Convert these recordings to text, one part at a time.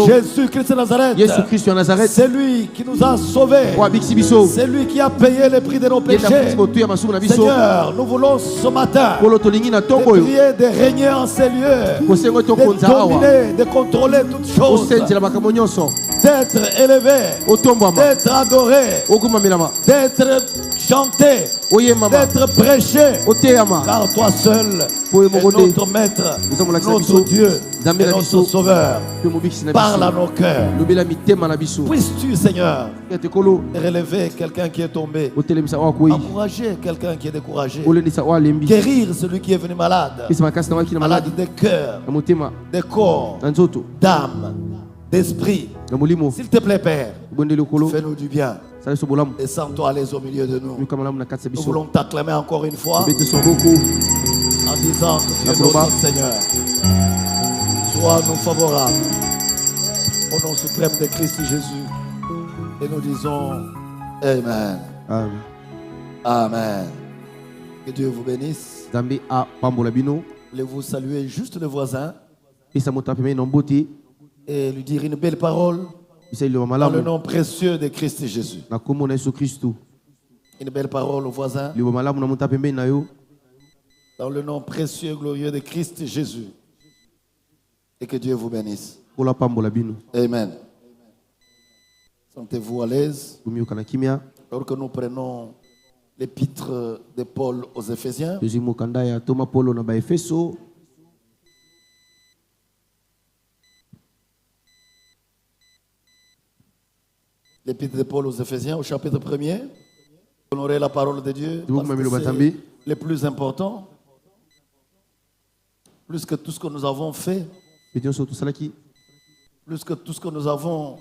Jésus-Christ de Nazareth. C'est lui qui nous a sauvés. C'est lui qui a payé le prix de nos péchés. Seigneur, nous voulons ce matin de prier, de régner en ces lieux, de dominer, de contrôler toutes choses, d'être élevé, d'être adoré, d'être chanté, d'être prêché, car toi seul est notre maître, notre Dieu et notre Sauveur. Parle à nos cœurs. Puisses-tu, Seigneur, relever quelqu'un qui est tombé, encourager quelqu'un qui est découragé, guérir celui qui est venu malade, malade de cœur, de corps, d'âme, d'esprit. S'il te plaît, Père, fais-nous du bien. Et sens-toi à l'aise au milieu de nous. Nous voulons t'acclamer encore une fois en disant que tu es notre Seigneur. Sois-nous favorables au nom suprême de Christ Jésus. Et nous disons Amen. Amen. Amen. Que Dieu vous bénisse. Le vous saluer juste le voisin et lui dire une belle parole. Dans le nom précieux de Christ Jésus. Une belle parole au voisin. Dans le nom précieux et glorieux de Christ Jésus. Et que Dieu vous bénisse. Amen. Sentez-vous à l'aise. Alors que nous prenons l'épître de Paul aux Éphésiens. L'épître de Paul aux Éphésiens au chapitre 1er. Honorer la parole de Dieu. C'est le plus important. Plus que tout ce que nous avons fait. Plus que tout ce que nous avons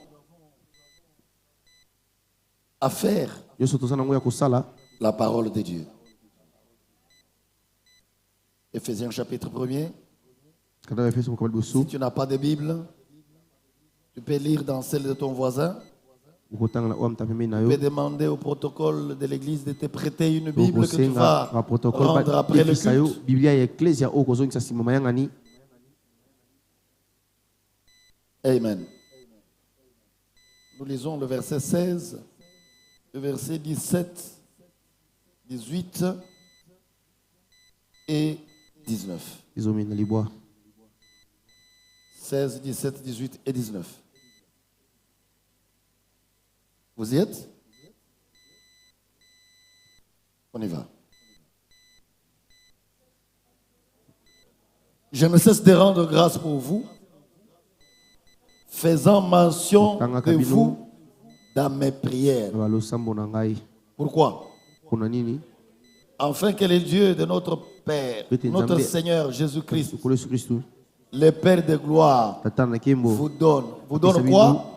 à faire. La parole de Dieu. Éphésiens chapitre 1er. Si tu n'as pas de Bible, tu peux lire dans celle de ton voisin. Tu peux demander au protocole de l'église de te prêter une Bible que tu vas rendre après le culte. Amen. Nous lisons le verset 16, le verset 17, 18 et 19. 16, 17, 18 et 19. Vous y êtes? On y va. Je ne cesse de rendre grâce pour vous, faisant mention de vous dans mes prières. Pourquoi? Afin que le Dieu de notre Père, notre Seigneur Jésus-Christ, le Père de gloire, vous donne quoi?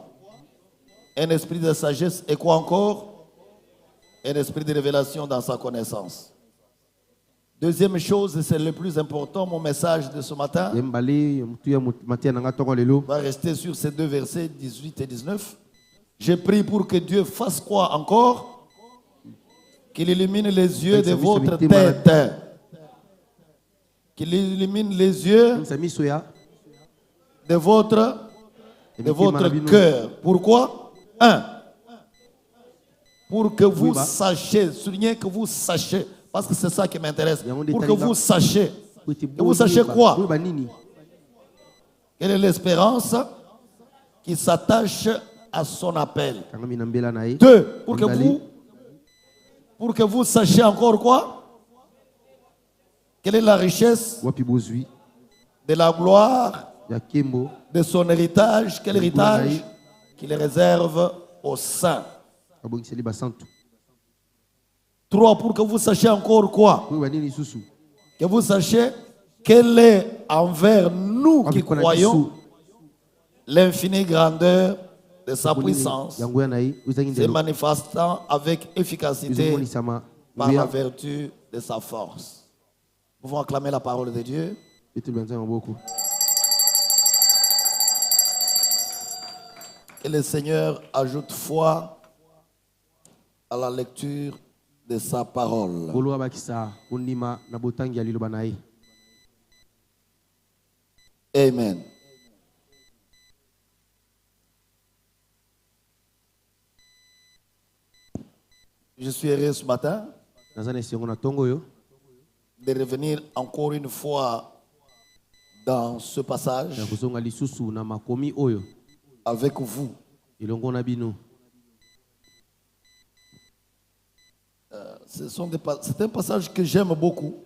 Un esprit de sagesse et quoi encore? Un esprit de révélation dans sa connaissance. Deuxième chose, et c'est le plus important, mon message de ce matin va rester sur ces deux versets 18 et 19. Je prie pour que Dieu fasse quoi encore? Qu'il illumine les yeux de votre tête. Qu'il illumine les yeux de votre cœur. Pourquoi? Pour que vous sachiez, soulignez que vous sachiez, parce que c'est ça qui m'intéresse. Pour que vous sachiez. Que vous sachiez quoi? Quelle est l'espérance qui s'attache à son appel? Deux, pour que vous sachiez encore quoi? Quelle est la richesse de la gloire de son héritage? Quel héritage qu'il réserve aux saints? 3, pour que vous sachiez encore quoi? Que vous sachiez quelle est envers nous qui croyons l'infinie grandeur de sa puissance, se manifestant avec efficacité par la vertu de sa force. Nous pouvons acclamer la parole de Dieu. Que le Seigneur ajoute foi à la lecture de sa parole. Amen. Je suis heureux ce matin de revenir encore une fois dans ce passage avec vous. C'est un passage que j'aime beaucoup.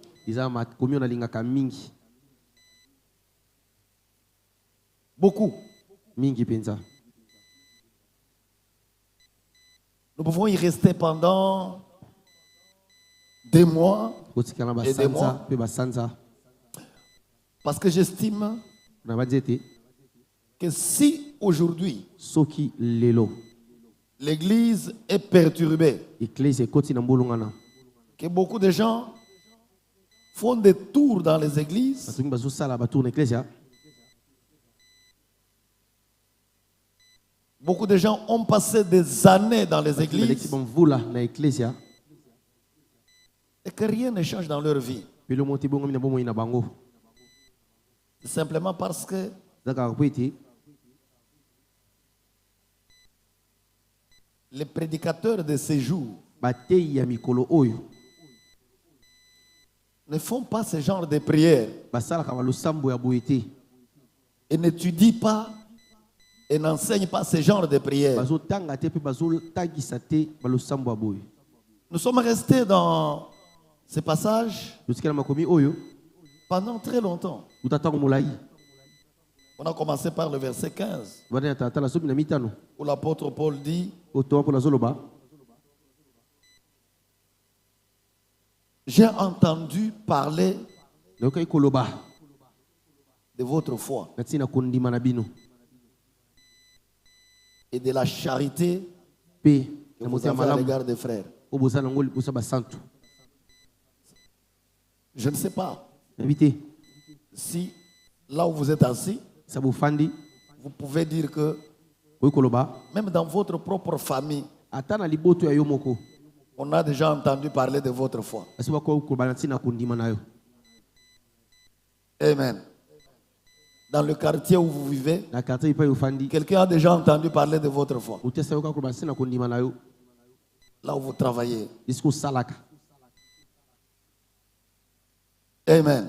Beaucoup. Nous pouvons y rester pendant des mois et des mois. Parce que j'estime que si aujourd'hui l'Église est perturbée, que beaucoup de gens font des tours dans les églises, beaucoup de gens ont passé des années dans les églises et que rien ne change dans leur vie. Simplement parce que les prédicateurs de ces jours ne font pas ce genre de prières et n'étudient pas et n'enseignent pas ce genre de prières. Nous sommes restés dans ce passage pendant très longtemps. On a commencé par le verset 15 où l'apôtre Paul dit: j'ai entendu parler de votre foi et de la charité que vous avez à l'égard des frères. Je ne sais pas si là où vous êtes assis, vous pouvez dire que même dans votre propre famille, on a déjà entendu parler de votre foi. Amen. Dans le quartier où vous vivez, quelqu'un a déjà entendu parler de votre foi. Là où vous travaillez. Amen.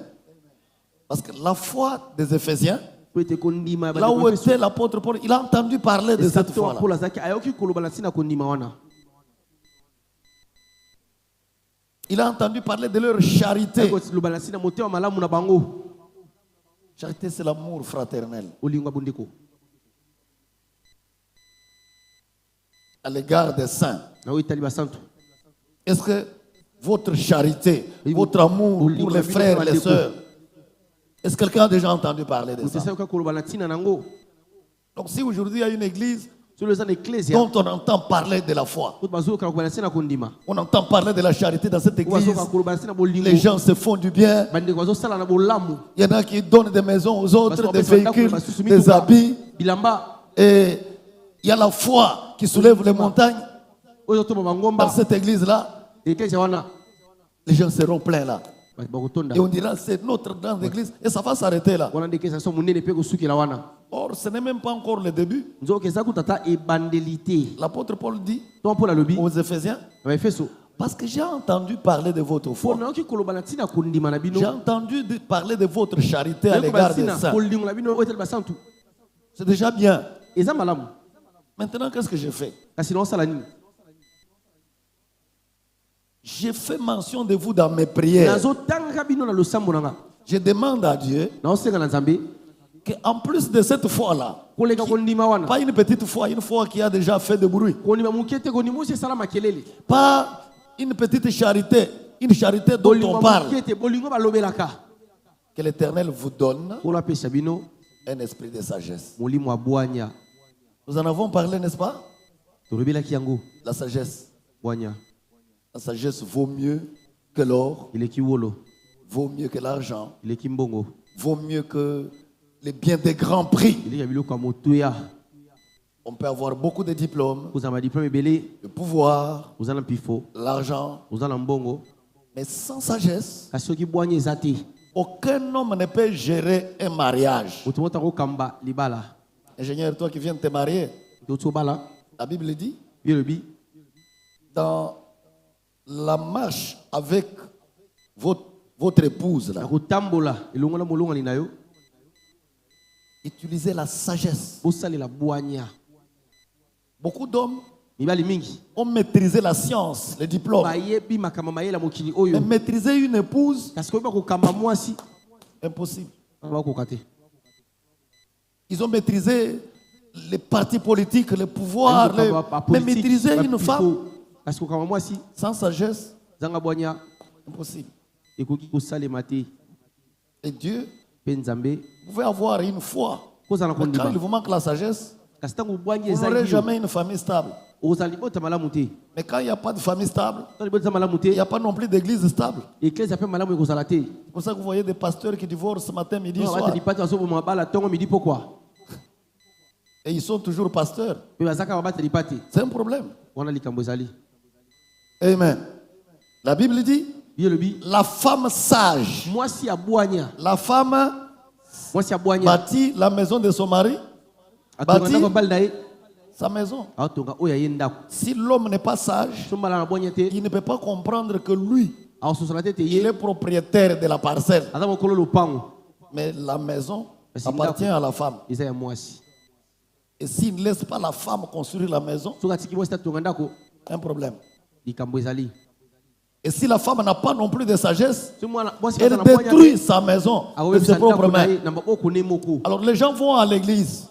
Parce que la foi des Éphésiens, là où était l'apôtre Paul, il a entendu parler de cette foi-là. Il a entendu parler de leur charité. Charité, c'est l'amour fraternel à l'égard des saints. Est-ce que votre charité, votre amour pour les frères et les sœurs, est-ce que quelqu'un a déjà entendu parler de ça? Donc si aujourd'hui il y a une église dont on entend parler de la foi, on entend parler de la charité dans cette église, les gens se font du bien, il y en a qui donnent des maisons aux autres, des véhicules, des habits, et il y a la foi qui soulève les montagnes. Dans cette église-là, les gens seront pleins là. Et on dira c'est notre grande église et ça va s'arrêter là. Or, ce n'est même pas encore le début. L'apôtre Paul dit aux Éphésiens: parce que j'ai entendu parler de votre foi. J'ai entendu parler de votre charité à l'égard des saints. C'est déjà bien. Maintenant, qu'est-ce que j'ai fait? J'ai fait mention de vous dans mes prières. Je demande à Dieu qu'en plus de cette foi-là, pas une petite foi, une foi qui a déjà fait de bruit, pas une petite charité, une charité dont on parle, que l'Éternel vous donne un esprit de sagesse. Nous en avons parlé, n'est-ce pas? La sagesse. La sagesse vaut mieux que l'or, vaut mieux que l'argent, vaut mieux que les biens des grands prix. On peut avoir beaucoup de diplômes, le pouvoir, l'argent, mais sans sagesse, aucun homme ne peut gérer un mariage. Ingénieur, toi qui viens de te marier, la Bible dit dans la marche avec votre épouse là. Utilisez la sagesse. Beaucoup d'hommes ont maîtrisé la science, les diplômes. Mais maîtriser une épouse, impossible. Ils ont maîtrisé les partis politiques, le pouvoir, mais maîtriser une femme sans sagesse, impossible. Et Dieu, vous pouvez avoir une foi, mais quand il vous manque la sagesse, vous n'aurez jamais une famille stable. Mais quand il n'y a pas de famille stable, il n'y a pas non plus d'église stable. C'est pour ça que vous voyez des pasteurs qui divorcent matin, midi, soir. Et ils sont toujours pasteurs. C'est un problème. Amen. La Bible dit, la femme sage, la femme bâtit la maison de son mari, bâtit sa maison. Si l'homme n'est pas sage, il ne peut pas comprendre que lui, il est propriétaire de la parcelle. Mais la maison appartient à la femme. Et s'il ne laisse pas la femme construire la maison, un problème. Et si la femme n'a pas non plus de sagesse, elle détruit sa maison de ses propres mains. Alors les gens vont à l'église,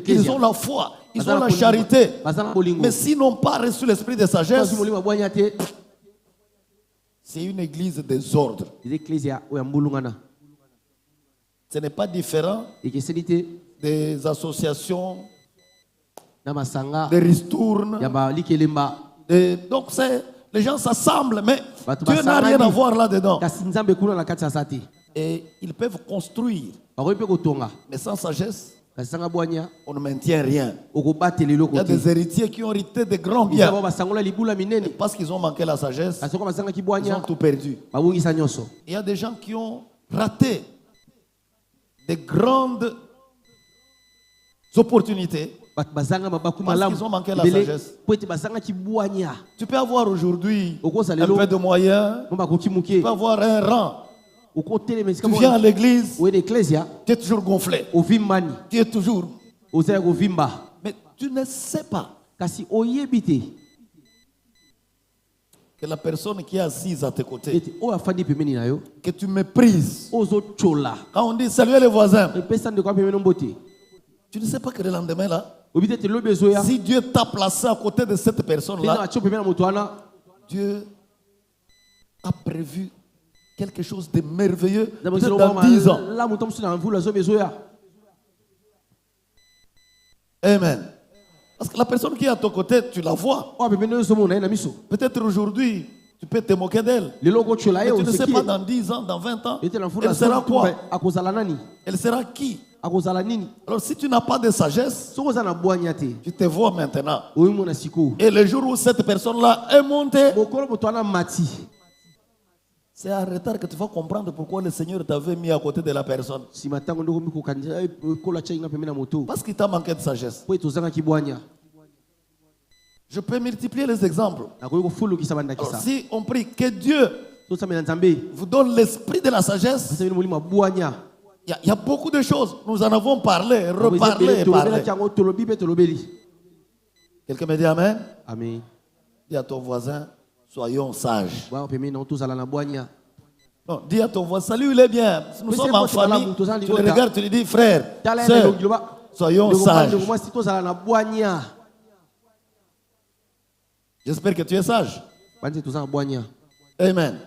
ils ont la foi, ils ont la charité, mais s'ils n'ont pas reçu l'esprit de sagesse, c'est une église désordre. Ce n'est pas différent des associations, des ristournes. Donc les gens s'assemblent, mais Dieu n'a rien à voir là-dedans. Et ils peuvent construire, mais sans sagesse, on ne maintient rien. Il y a des héritiers qui ont hérité de grands biens. Et parce qu'ils ont manqué la sagesse, ils ont tout perdu. Il y a des gens qui ont raté de grandes opportunités parce qu'ils ont manqué la sagesse. Tu peux avoir aujourd'hui un peu de moyens, tu peux avoir un rang. Tu viens à l'église, tu es toujours gonflé. Tu es toujours. Mais tu ne sais pas que la personne qui est assise à tes côtés, que tu méprises. Quand on dit saluer les voisins, tu ne sais pas que le lendemain là, si Dieu t'a placé à côté de cette personne-là, Dieu a prévu quelque chose de merveilleux dans 10 ans. Amen. Parce que la personne qui est à ton côté, tu la vois. Peut-être aujourd'hui, tu peux te moquer d'elle. Mais tu ne sais pas dans 10 ans, dans 20 ans, elle sera quoi? Elle sera qui? Alors si tu n'as pas de sagesse, tu te vois maintenant. Et le jour où cette personne-là est montée, c'est en retard que tu vas comprendre pourquoi le Seigneur t'avait mis à côté de la personne. Parce qu'il t'a manqué de sagesse. Je peux multiplier les exemples. Alors, si on prie que Dieu vous donne l'esprit de la sagesse, il y a beaucoup de choses. Nous en avons parlé, reparlé et parlé. Quelqu'un me dit Amen? Amen. Dis à ton voisin, soyons sages. Non, dis à ton voisin, salut, il est bien. Nous sommes en famille. Tu le regardes, tu lui dis, frère, sœur, soyons sages. J'espère que tu es sage. Amen.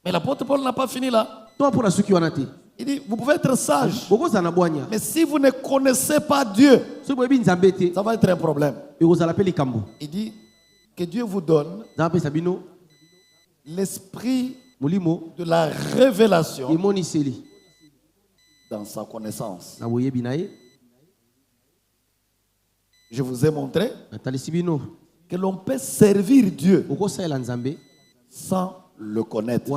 Mais l'apôtre Paul n'a pas fini là. Il dit, vous pouvez être sage, mais si vous ne connaissez pas Dieu, ça va être un problème. Il dit que Dieu vous donne l'esprit de la révélation dans sa connaissance. Je vous ai montré que l'on peut servir Dieu sans le connaître.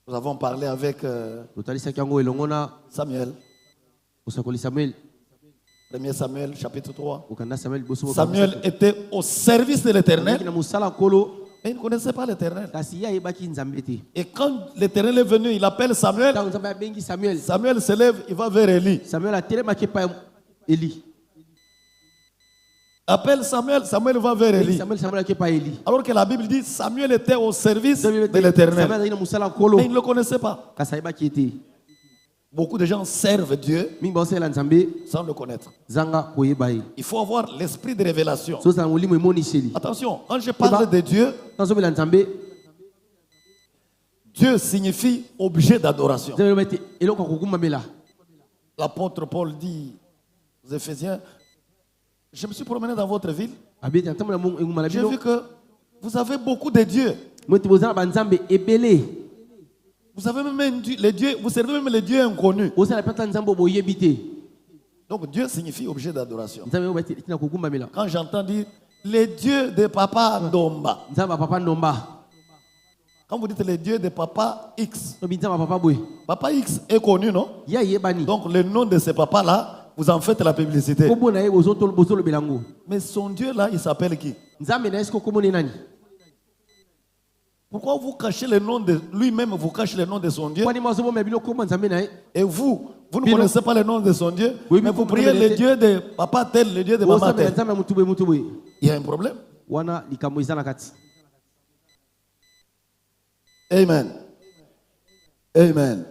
Nous avons parlé avec Samuel. 1 Samuel chapitre 3. Samuel était au service de l'Éternel, mais il ne connaissait pas l'Éternel. Et quand l'Éternel est venu, il appelle Samuel. Samuel se lève, il va vers Élie. Appelle Samuel, Samuel va vers Élie. Alors que la Bible dit Samuel était au service de l'Éternel. Mais il ne le connaissait pas. Beaucoup de gens servent Dieu sans le connaître. Il faut avoir l'esprit de révélation. Attention, quand je parle de Dieu, Dieu signifie objet d'adoration. L'apôtre Paul dit aux Éphésiens, je me suis promené dans votre ville. J'ai vu que vous avez beaucoup de dieux. Vous avez même les dieux, vous servez même les dieux inconnus. Donc Dieu signifie objet d'adoration. Quand j'entends dire les dieux de Papa Ndomba, quand vous dites les dieux de Papa X, Papa X est connu, non? Donc le nom de ce papa-là, vous en faites la publicité. Mais son Dieu là, il s'appelle qui? Pourquoi vous cachez le nom de lui-même, vous cachez le nom de son Dieu? Et vous ne connaissez pas le nom de son Dieu, mais vous priez le Dieu de papa tel, le Dieu de maman tel. Il y a un problème. Amen. Amen.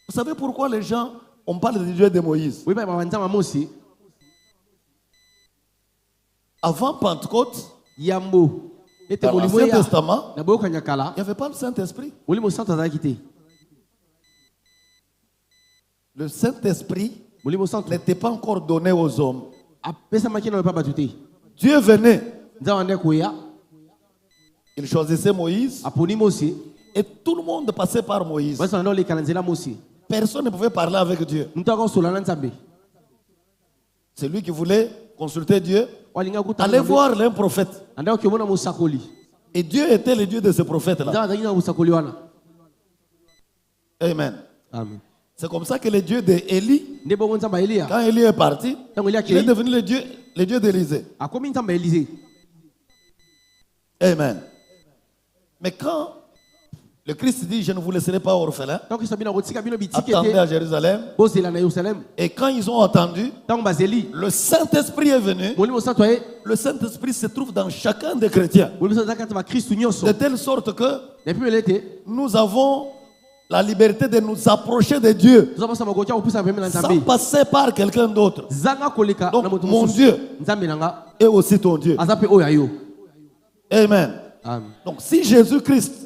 Vous savez pourquoi les gens, on parle du Dieu de Moïse? Avant Pentecôte, dans l'Ancien Testament, il n'y avait pas le Saint-Esprit. Le Saint-Esprit n'était pas encore donné aux hommes. Dieu venait. Il choisissait Moïse. Et tout le monde passait par Moïse. Personne ne pouvait parler avec Dieu. C'est lui qui voulait consulter Dieu. Allez voir l'un prophète. Et Dieu était le Dieu de ce prophète-là. Amen. C'est comme ça que le Dieu d'Élie, quand Élie est parti, il est devenu le Dieu d'Élisée. Amen. Mais quand le Christ dit, je ne vous laisserai pas orphelin, attendez à Jérusalem. Et quand ils ont attendu, le Saint-Esprit est venu. Le Saint-Esprit se trouve dans chacun des chrétiens. De telle sorte que nous avons la liberté de nous approcher de Dieu sans passer par quelqu'un d'autre. Donc mon Dieu est aussi ton Dieu. Amen. Donc si Jésus-Christ,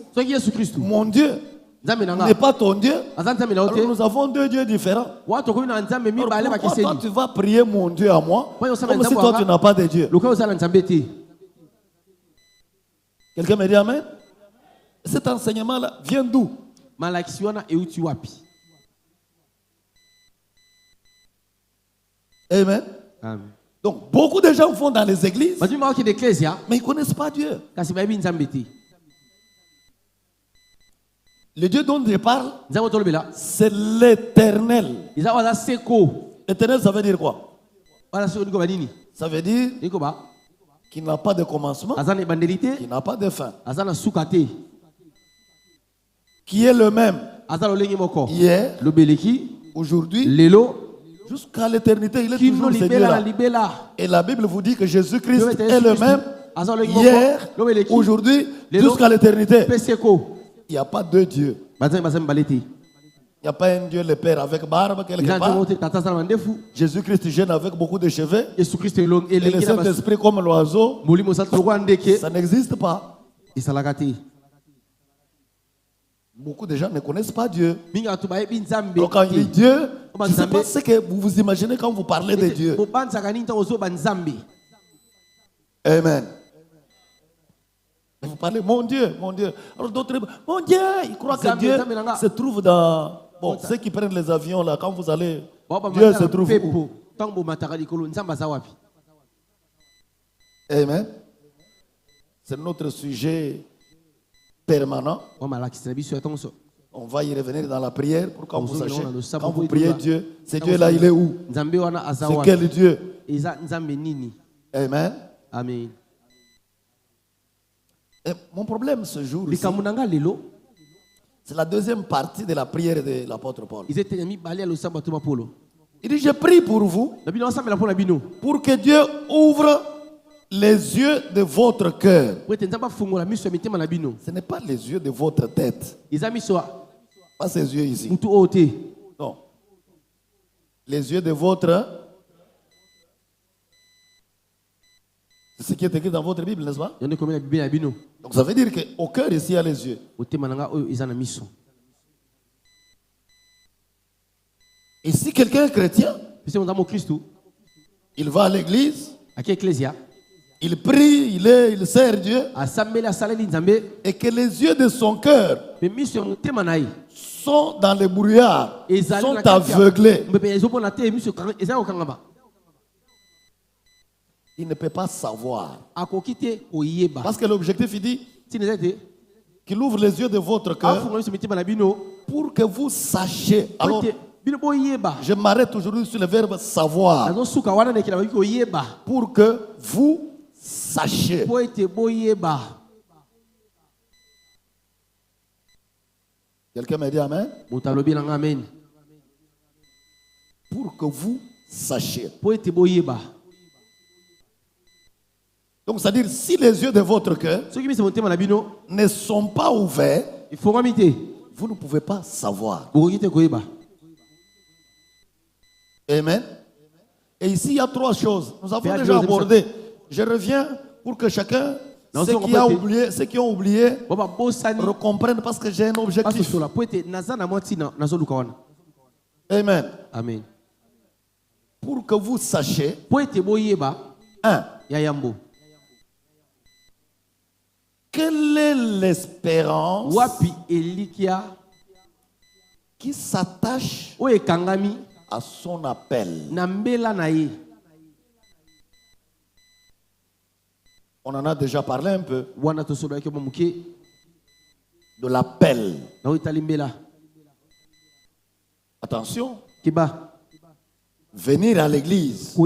mon Dieu, n'est pas ton Dieu, alors nous avons deux dieux différents. Alors pourquoi toi tu vas prier mon Dieu à moi comme si toi tu n'as pas de Dieu? Quelqu'un me dit amen? Cet enseignement-là vient d'où? Amen. Donc beaucoup de gens vont dans les églises, mais ils ne connaissent pas Dieu. Le Dieu dont je parle, c'est l'Éternel. Éternel, ça veut dire quoi? Ça veut dire qu'il n'a pas de commencement, qu'il n'a pas de fin, qui est le même hier, aujourd'hui, jusqu'à l'éternité. Il est toujours ce Dieu-là. Et la Bible vous dit que Jésus-Christ est le même hier, aujourd'hui, jusqu'à l'éternité. Il n'y a pas deux dieux. Il n'y a pas un Dieu le Père avec barbe quelque part. Jésus-Christ jeune avec beaucoup de cheveux. Et le Saint-Esprit comme l'oiseau. Ça n'existe pas. Beaucoup de gens ne connaissent pas Dieu. Donc quand il dit Dieu, je ne sais pas ce que vous vous imaginez quand vous parlez de Dieu. Amen. Vous parlez, mon Dieu, mon Dieu. Alors d'autres, mon Dieu, ils croient que Dieu se trouve dans... Bon, ceux qui prennent les avions là, quand vous allez, Dieu se trouve où? Amen. C'est notre sujet permanent. On va y revenir dans la prière pour quand vous sachiez. Quand vous priez Dieu, ce Dieu-là, il est où? C'est quel Dieu? Amen. Amen. Et mon problème ce jour ici, c'est la deuxième partie de la prière de l'apôtre Paul. Il dit, je prie pour vous, pour que Dieu ouvre les yeux de votre cœur. Ce n'est pas les yeux de votre tête. Pas ces yeux ici. Non. Les yeux de votre... C'est ce qui est écrit dans votre Bible, n'est-ce pas? Donc ça veut dire qu'au cœur ici, il y a les yeux. Et si quelqu'un est chrétien, il va à l'église, il prie, il sert Dieu, et que les yeux de son cœur sont dans le brouillard, sont aveuglés. Il ne peut pas savoir. Parce que l'objectif, il dit qu'il ouvre les yeux de votre cœur pour que vous sachiez. Alors, je m'arrête aujourd'hui sur le verbe savoir. Pour que vous sachiez. Quelqu'un m'a dit amen? Pour que vous sachiez. Donc, c'est-à-dire, si les yeux de votre cœur ne sont pas ouverts, vous ne pouvez pas savoir. Amen. Et ici, il y a trois choses. Nous avons déjà abordé. Je reviens pour que chacun, ceux qui ont oublié, recomprennent parce que j'ai un objectif. Amen. Amen. Pour que vous sachiez, quelle est l'espérance qui s'attache à son appel? On en a déjà parlé un peu de l'appel. Attention, venir à l'église,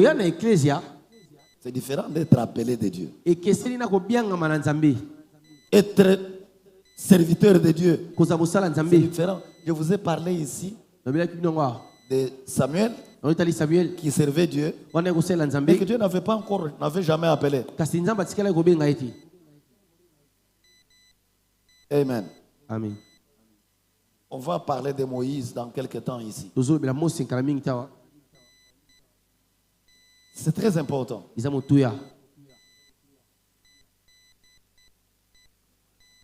c'est différent d'être appelé de Dieu. Être serviteur de Dieu, c'est différent. Je vous ai parlé ici de Samuel qui servait Dieu, mais que Dieu n'avait jamais appelé. Amen. Amen. On va parler de Moïse dans quelques temps ici. C'est très important.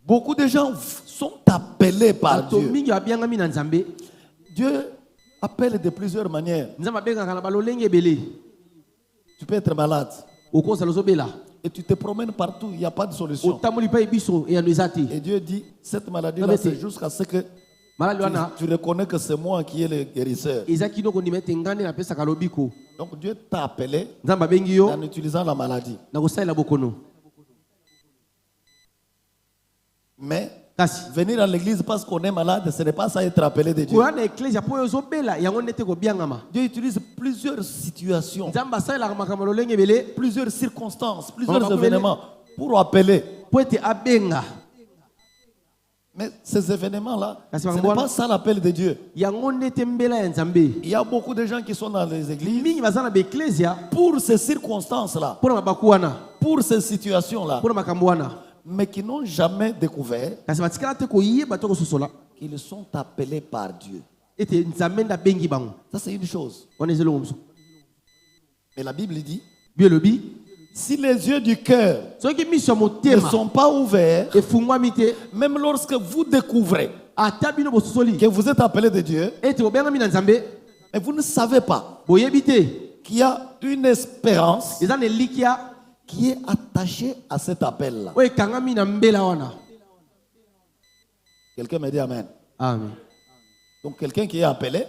Beaucoup de gens sont appelés par Dieu. Dieu appelle de plusieurs manières. Tu peux être malade et tu te promènes partout, il n'y a pas de solution. Et Dieu dit, cette maladie-là, c'est jusqu'à ce que tu reconnais que c'est moi qui est le guérisseur. Donc Dieu t'a appelé en utilisant la maladie. Mais venir à l'église parce qu'on est malade, ce n'est pas ça être appelé de Dieu. Dieu utilise plusieurs situations, plusieurs circonstances, plusieurs événements pour appeler. Mais ces événements-là, ce n'est pas ça l'appel de Dieu. Il y a beaucoup de gens qui sont dans les églises pour ces circonstances-là, pour ces situations-là, mais qui n'ont jamais découvert qu'ils sont appelés par Dieu. Ça, c'est une chose. Mais la Bible dit, si les yeux du cœur ne sont pas ouverts, même lorsque vous découvrez que vous êtes appelé de Dieu, mais vous ne savez pas qu'il y a une espérance qui est attachée à cet appel-là. Quelqu'un me dit amen. Amen. Donc quelqu'un qui est appelé,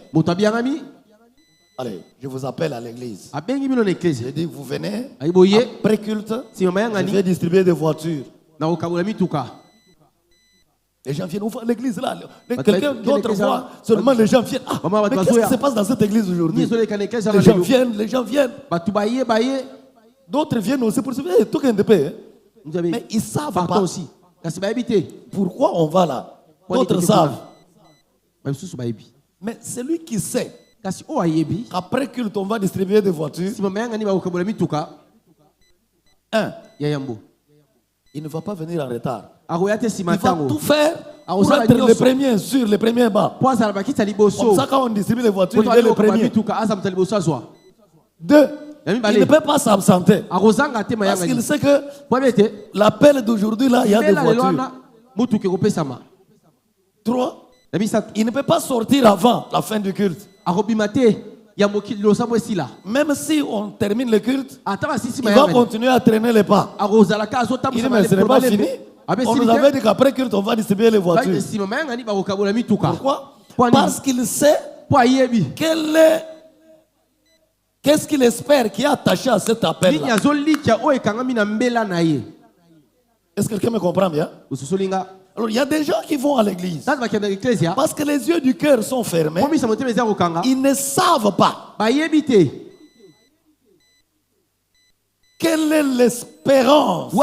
allez, je vous appelle à l'église. Je dis, vous venez après culte, je vais distribuer des voitures. Les gens viennent voir l'église là. Quelqu'un d'autre voit, seulement les gens viennent. Ah, mais qu'est-ce qui se passe dans cette église aujourd'hui? Les gens viennent. D'autres viennent aussi pour se dire, tout est de paix. Mais ils savent pas aussi. Pourquoi on va là? D'autres savent. Mais celui qui sait, après culte, on va distribuer des voitures. Il ne va pas venir en retard. Il va tout faire pour être le premier sur les premiers bancs. Comme ça, quand on distribue les voitures, il est le premier. Deux, il ne peut pas s'absenter. Parce qu'il sait que l'appel d'aujourd'hui, là, il y a des voitures. Trois, il ne peut pas sortir avant la fin du culte. Même si on termine le culte, il va continuer à traîner les pas. Il dit, mais ce n'est pas fini. On nous avait dit qu'après culte, on va distribuer les voitures. Pourquoi? Parce qu'il sait qu'est-ce qu'il espère qui est attaché à cet appel-là. Est-ce que quelqu'un me comprend bien? Alors, il y a des gens qui vont à l'église parce que les yeux du cœur sont fermés. Ils ne savent pas quelle est l'espérance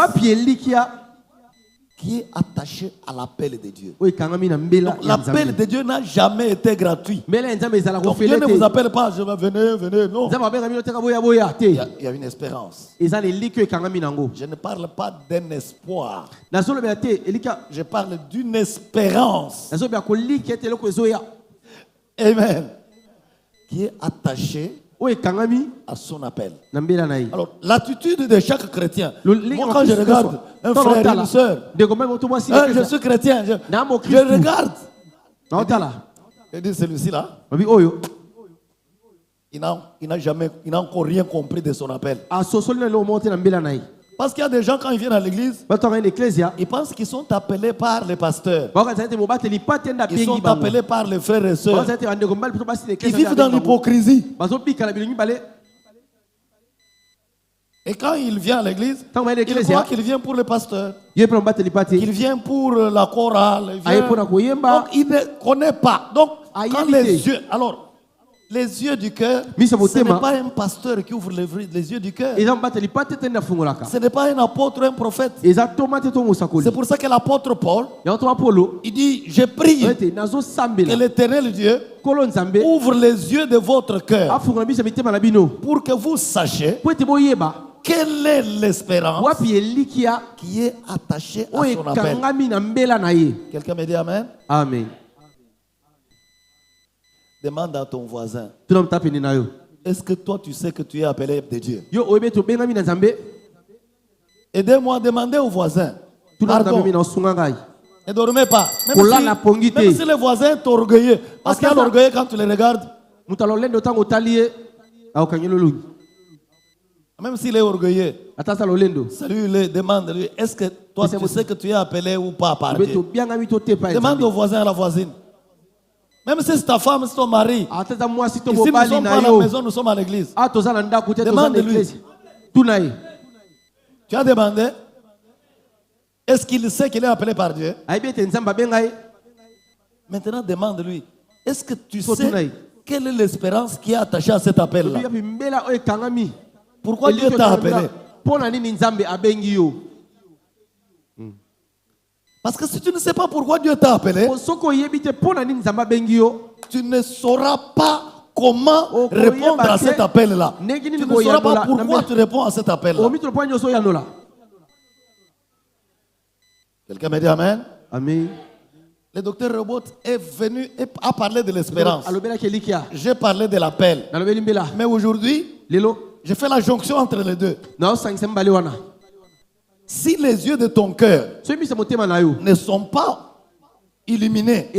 qui est attachée à l'appel de Dieu. L'appel de Dieu n'a jamais été gratuit. Donc, Dieu ne vous appelle pas, je vais venez, non. Il y a une espérance. Je ne parle pas d'un espoir. Je parle d'une espérance. Amen. Qui est attachée à son appel. Alors, l'attitude de chaque chrétien. Moi, quand je regarde un frère et une soeur, je suis chrétien, je regarde. Je dis celui-ci là, il n'a encore rien compris de son appel. Parce qu'il y a des gens, quand ils viennent à l'église, ils pensent qu'ils sont appelés par les pasteurs. Ils sont appelés par les frères et sœurs. Ils vivent dans l'hypocrisie. Et quand il vient à l'église, il croit qu'il vient pour le pasteur. Il vient pour la chorale. Donc il ne connaît pas. Donc quand les yeux... Alors, les yeux du cœur, ce n'est pas un pasteur qui ouvre les yeux du cœur. Ce n'est pas un apôtre, un prophète. C'est pour ça que l'apôtre Paul, il dit, je prie que l'Éternel Dieu ouvre les yeux de votre cœur pour que vous sachiez quelle est l'espérance qui est attachée à son appel. Quelqu'un me dit amen? Amen. Demande à ton voisin. Est-ce que toi tu sais que tu es appelé de Dieu? Aidez-moi à demander au voisin. Pardon. Ne dormez pas. Même si le voisin est orgueilleux. Parce qu'il y a l'orgueil quand tu le regardes. Même s'il est orgueilleux. Salut, demande-lui. Est-ce que toi tu sais que tu es appelé ou pas par Dieu? Demande au voisin, à la voisine. Même si c'est ta femme, c'est ton mari. Ici, nous ne sommes pas à la maison, nous sommes à l'église. Demande-lui. Tu as demandé? Est-ce qu'il sait qu'il est appelé par Dieu? Maintenant, demande-lui. Est-ce que tu sais quelle est l'espérance qui est attachée à cet appel-là? Pourquoi Dieu t'a appelé? Parce que si tu ne sais pas pourquoi Dieu t'a appelé, tu ne sauras pas comment répondre à cet appel-là. Tu ne sauras pas pourquoi tu réponds à cet appel-là. Quelqu'un me dit amen? Amen. Le docteur Robot est venu et a parlé de l'espérance. J'ai parlé de l'appel. Mais aujourd'hui, je fais la jonction entre les deux. Si les yeux de ton cœur ne sont pas illuminés,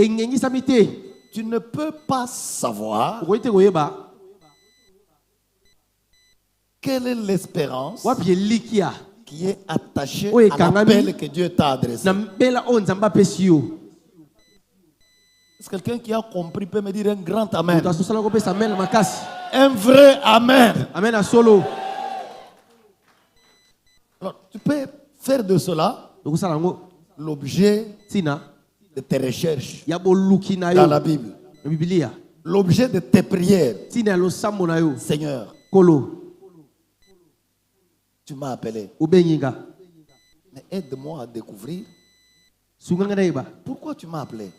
tu ne peux pas savoir quelle est l'espérance qui est attachée à l'appel que Dieu t'a adressé. Est-ce que quelqu'un qui a compris peut me dire un grand amen? Un vrai amen. Amen à solo. Alors, tu peux faire de cela l'objet de tes recherches dans la Bible, l'objet de tes prières, Seigneur, tu m'as appelé. Mais aide-moi à découvrir pourquoi tu m'as appelé.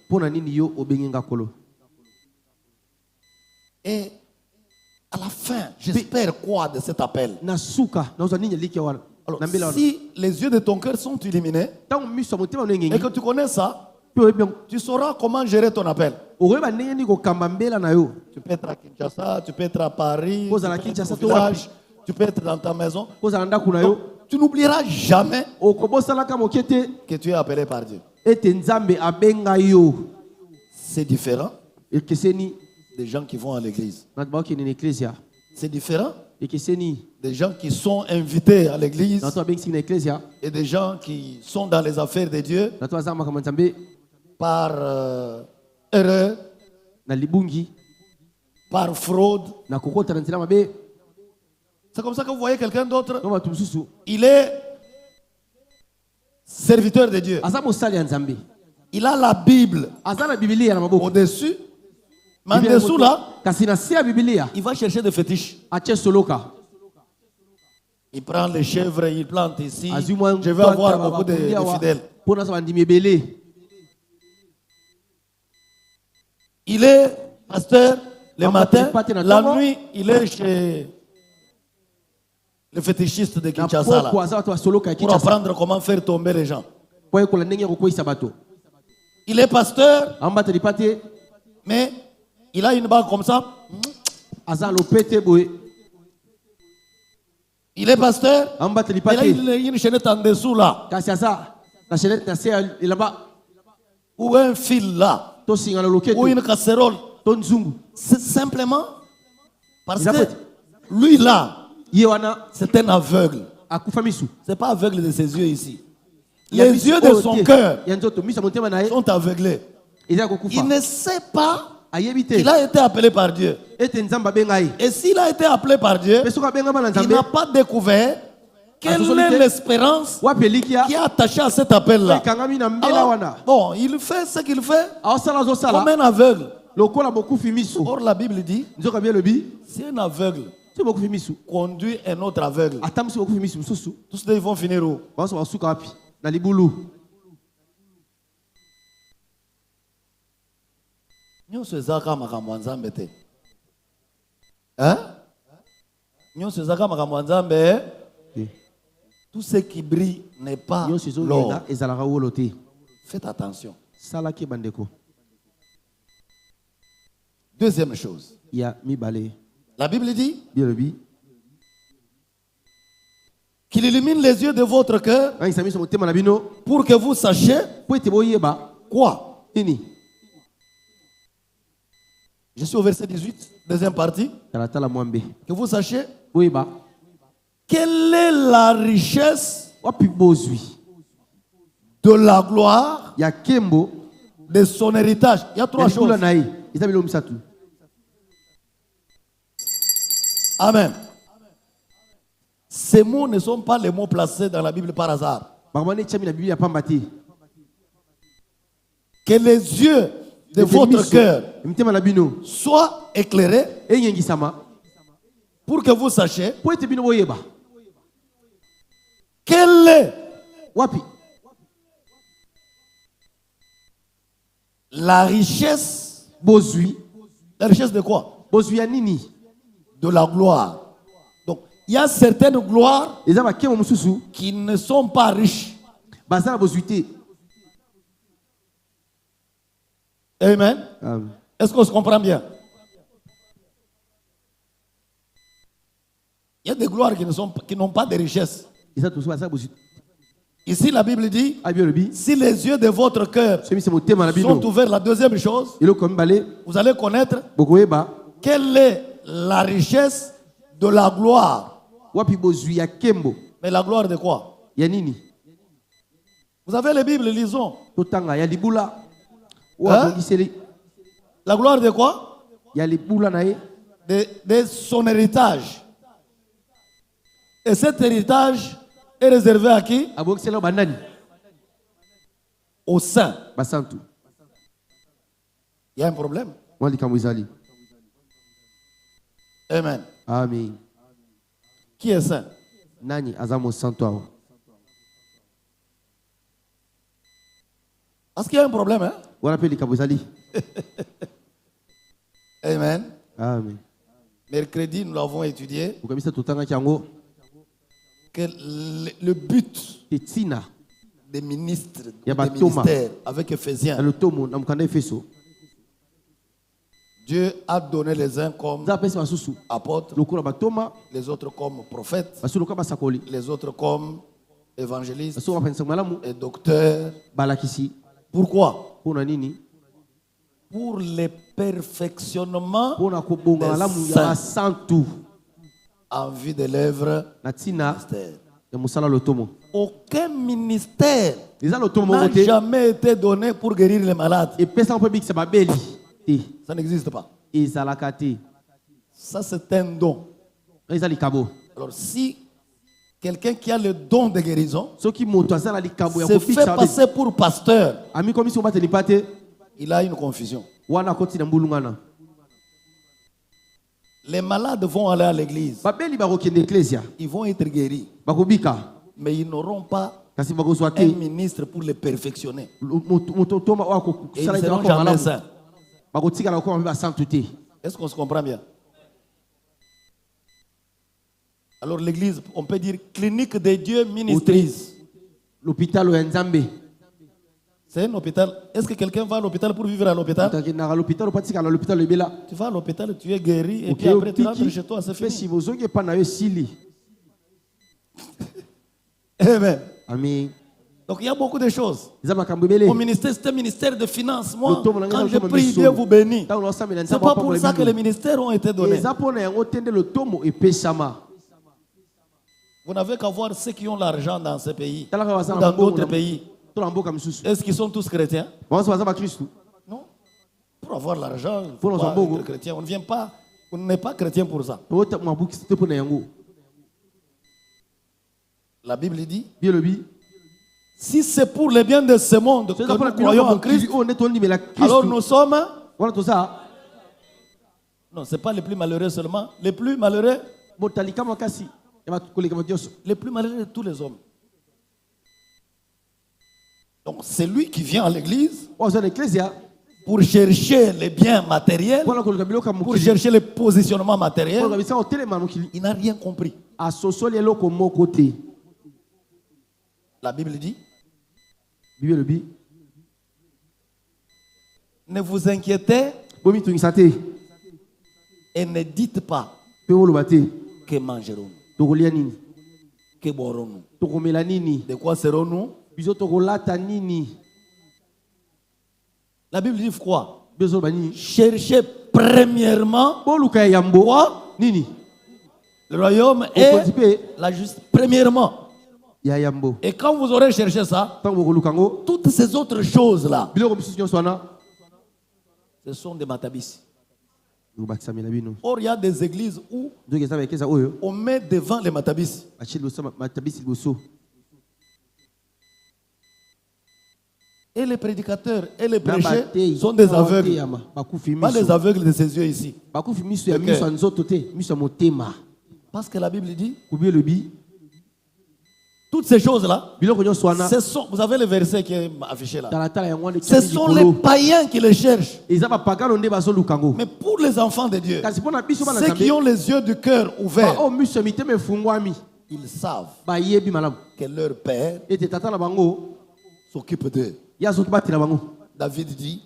Et à la fin, j'espère quoi de cet appel? Alors, si les yeux de ton cœur sont illuminés et que tu connais ça, tu sauras comment gérer ton appel. Tu peux être à Kinshasa, tu peux être à Paris, tu peux être au village, tu peux être dans ta maison. Donc, tu n'oublieras jamais que tu es appelé par Dieu. C'est différent des gens qui vont à l'église. C'est différent des gens qui sont invités à l'église et des gens qui sont dans les affaires de Dieu par erreur, par fraude. C'est comme ça que vous voyez quelqu'un d'autre. Il est serviteur de Dieu. Il a la Bible au-dessus. Mais en dessous là, il va chercher des fétiches. Il prend les chèvres, il plante ici. Je vais avoir beaucoup de fidèles. Il est pasteur le matin, la nuit, il est chez le fétichiste de Kinshasa là, pour apprendre comment faire tomber les gens. Il est pasteur, mais il a une bague comme ça. Il est pasteur, il a une chaînette en dessous là. Ou un fil là. Ou une casserole. C'est simplement parce que lui là, c'est un aveugle. Ce n'est pas aveugle de ses yeux ici. Les yeux de son cœur sont aveuglés. Il ne sait pas qu'il a été appelé par Dieu. Et s'il a été appelé par Dieu, il n'a pas découvert quelle est l'espérance qui est attachée à cet appel-là. Alors, bon, il fait ce qu'il fait comme un aveugle. Or, la Bible dit, si un aveugle conduit un autre aveugle, tous deux vont finir où? Tout ce qui brille n'est pas l'or. Faites attention. Deuxième chose. La Bible dit qu'il illumine les yeux de votre cœur pour que vous sachiez quoi. Je suis au verset 18, deuxième partie. Que vous sachiez quelle est la richesse de la gloire de son héritage. Il y a trois choses. Amen. Ces mots ne sont pas les mots placés dans la Bible par hasard. Que les yeux de votre cœur soient éclairés pour que vous sachiez quelle est la richesse. La richesse de quoi? De la gloire. Donc, il y a certaines gloires qui ne sont pas riches. Amen. Est-ce qu'on se comprend bien? Il y a des gloires qui n'ont pas de richesse. Ici, la Bible dit, si les yeux de votre cœur sont ouverts, la deuxième chose, vous allez connaître quelle est la richesse de la gloire. Mais la gloire de quoi? Vous avez les Bibles, lisons. Hein? La gloire de quoi? De son héritage. Et cet héritage est réservé à qui? Aux saints. Il y a un problème. Amen. Amen. Qui est saint? Nani azamo santo. Parce qu'il y a un problème, hein? On appelle les Amen. Amen. Mercredi, nous l'avons étudié. Que le but des ministres, des ministères, avec Éphésiens, Dieu a donné les uns comme apôtres, les autres comme prophètes, les autres comme évangélistes et docteurs. Pourquoi? Pour le perfectionnement des saints en vue de l'œuvre ministère. Aucun ministère n'a jamais été donné pour guérir les malades. Ça n'existe pas. Ça, c'est un don. Alors, si quelqu'un qui a le don de guérison se fait passer pour pasteur, il a une confusion. Les malades vont aller à l'église. Ils vont être guéris. Mais ils n'auront pas un ministre pour les perfectionner. Et ils ne seront jamais saints. Est-ce qu'on se comprend bien? Alors l'église, on peut dire clinique de Dieu ministries. L'hôpital ou Nzambe. C'est un hôpital. Est-ce que quelqu'un va à l'hôpital pour vivre à l'hôpital? Tu vas à l'hôpital, tu es guéri et puis après tu rentres chez toi, c'est fini. Amen. Amen. Donc il y a beaucoup de choses. Mon ministère, c'est un ministère de finance. Moi, quand je prie, Dieu vous bénit. C'est pas pour ça que les ministères ont été donnés. Vous n'avez qu'à voir ceux qui ont l'argent dans ce pays ou dans d'autres pays. Est-ce qu'ils sont tous chrétiens? Non. Pour avoir l'argent, il faut pas être chrétien. On ne vient pas, on n'est pas chrétien pour ça. La Bible dit, si c'est pour le bien de ce monde que nous croyons en Christ, alors nous sommes... Non, ce n'est pas les plus malheureux seulement. Les plus malheureux... Les plus malheureux de tous les hommes. Donc c'est lui qui vient à l'église pour chercher les biens matériels, pour chercher les positionnements matériels. Il n'a rien compris. La Bible dit, ne vous inquiétez et ne dites pas que mangerons-nous, que boirons-nous, de quoi serons-nous. La Bible dit quoi? Cherchez premièrement quoi? Le royaume et la justice. Premièrement. Et quand vous aurez cherché ça, toutes ces autres choses-là, ce sont des matabis. Or, il y a des églises où on met devant les matabis. Et les prédicateurs et les prêcheurs sont des aveugles. Pas les aveugles de ses yeux ici. Parce que la Bible dit, toutes ces choses-là, vous avez le verset qui est affiché là. Ce sont les païens qui les cherchent. Mais pour les enfants de Dieu, ceux qui ont les yeux du cœur ouverts, ils savent que leur Père s'occupe d'eux. David dit,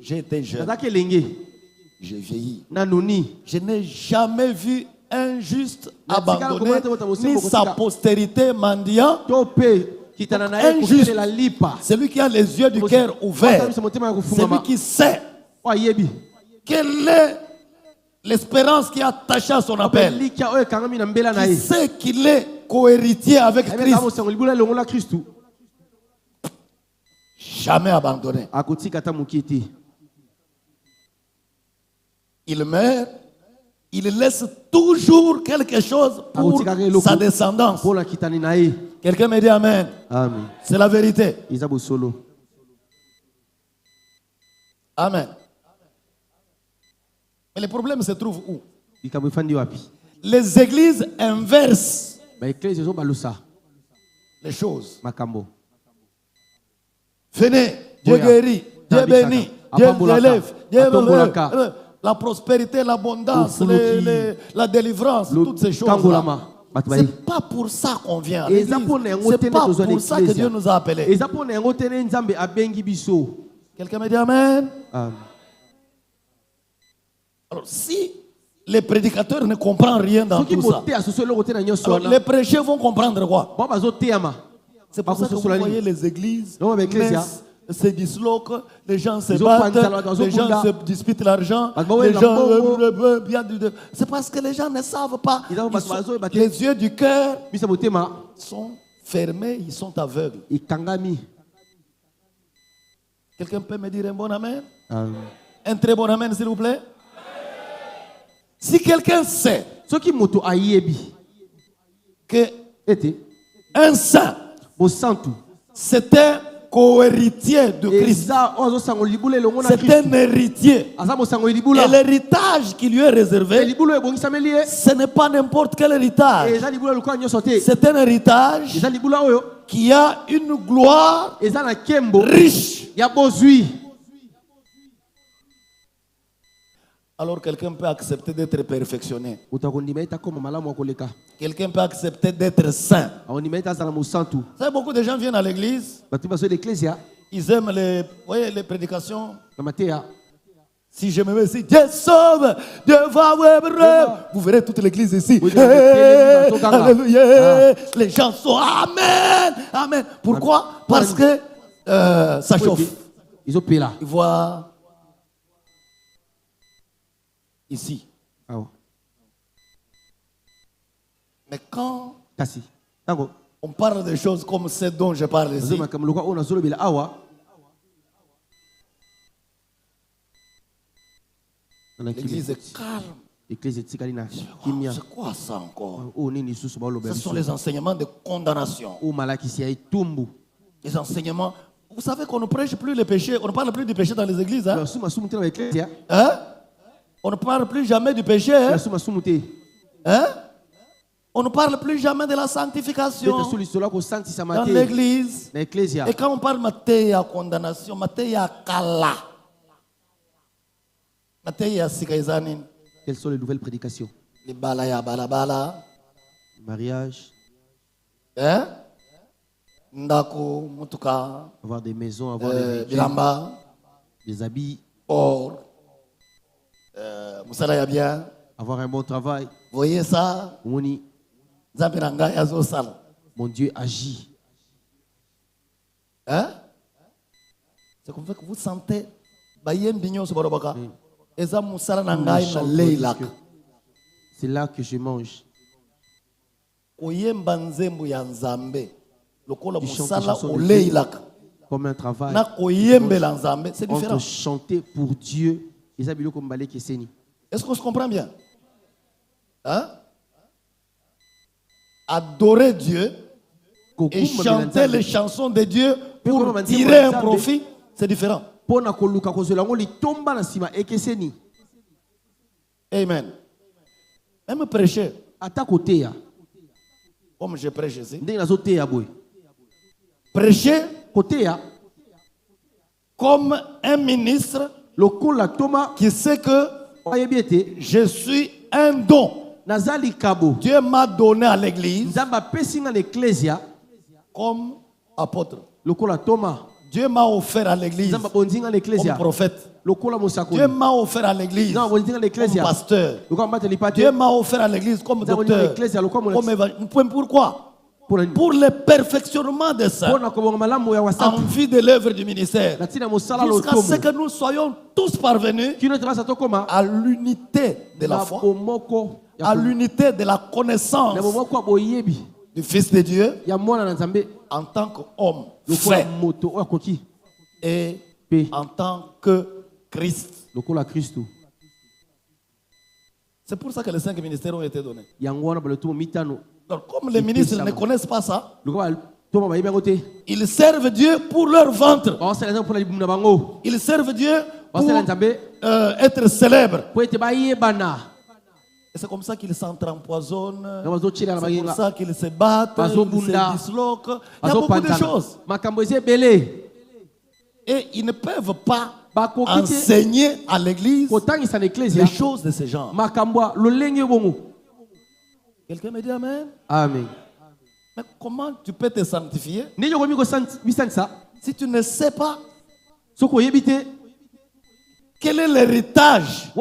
j'ai été jeune, j'ai vieilli. Je n'ai jamais vu un juste abandonné, ni sa postérité mendiant. Un juste, celui qui a les yeux du cœur ouverts, celui qui sait quelle est l'espérance qui est attachée à son appel, qui sait qu'il est cohéritier avec Christ, jamais abandonné. Il meurt, il laisse toujours quelque chose pour sa descendance. Quelqu'un me dit Amen. C'est la vérité. Amen. Mais le problème se trouve où? Les églises inversent les choses. Venez, Dieu guérit, Dieu bénit, Dieu élève, Dieu la prospérité, l'abondance, la délivrance, toutes ces choses-là. C'est pas pour ça qu'on vient à l'église. C'est pas pour ça que Dieu nous a appelés. Quelqu'un me dit Amen. Alors si les prédicateurs ne comprennent rien dans tout ça, alors les prêcheurs vont comprendre quoi? C'est pour ça que vous voyez les églises se disloquent, les gens se battent, les gens se disputent l'argent, les gens... C'est parce que les gens ne savent pas. Les yeux du cœur sont fermés, ils sont aveugles. Quelqu'un peut me dire un bon amen? Un très bon amen, s'il vous plaît? Si quelqu'un sait que un saint, c'est un co-héritier de Christ, c'est un héritier, et l'héritage qui lui est réservé, ce n'est pas n'importe quel héritage, c'est un héritage qui a une gloire riche. Alors quelqu'un peut accepter d'être perfectionné. Quelqu'un peut accepter d'être saint. Vous savez, beaucoup de gens viennent à l'église. Ils aiment les prédications. Si je me mets ici, Dieu sauve, Dieu va, vous verrez toute l'église ici. Alléluia. Les gens sont Amen, Amen. Pourquoi? Parce que ça chauffe. Ils voient ici. Mais quand on parle de choses comme ce dont je parle ici, l'église est calme. C'est quoi ça encore? Ce sont les enseignements de condamnation. Les enseignements. Vous savez qu'on ne prêche plus les péchés, on ne parle plus du péché dans les églises. Hein? On ne parle plus jamais du péché. Hein? On ne parle plus jamais de la sanctification dans l'église. Et quand on parle de condamnation, kala. Quelles sont les nouvelles prédications? Mariage. Avoir des maisons, avoir des véhicules, des habits. Or. Avoir un bon travail. Vous voyez ça? Mon Dieu agit. Hein? C'est comme ça que vous sentez. C'est là que je mange. Comme un travail. C'est différent. Entre chanter pour Dieu. Est-ce qu'on se comprend bien? Hein? Adorer Dieu et chanter les chansons de Dieu pour tirer un profit, c'est différent. Amen. Même prêcher. Comme je prêche ici. Prêcher comme un ministre qui sait que je suis un don. Dieu m'a donné à l'église comme apôtre. Dieu m'a offert à l'église comme prophète. Dieu m'a offert à l'église comme pasteur. Dieu m'a offert à l'église comme docteur. Pourquoi? Pour le perfectionnement de ça, en vue de l'œuvre du ministère, jusqu'à ce que nous soyons tous parvenus à l'unité de la foi, à l'unité de la connaissance du Fils de Dieu en tant qu'homme fait et en tant que Christ. C'est pour ça que les 5 ministères ont été donnés. Alors, comme les ministres ne connaissent pas ça, ils servent Dieu pour leur ventre. Ils servent Dieu être célèbre. Et c'est comme ça qu'ils s'entre-empoisonnent. C'est comme ça qu'ils se battent, ils se disloquent. Il y a beaucoup de choses. Et ils ne peuvent pas enseigner à l'église les choses de ces gens. Quelqu'un me dit amen? Amen. Mais comment tu peux te sanctifier si tu ne sais pas quel est l'héritage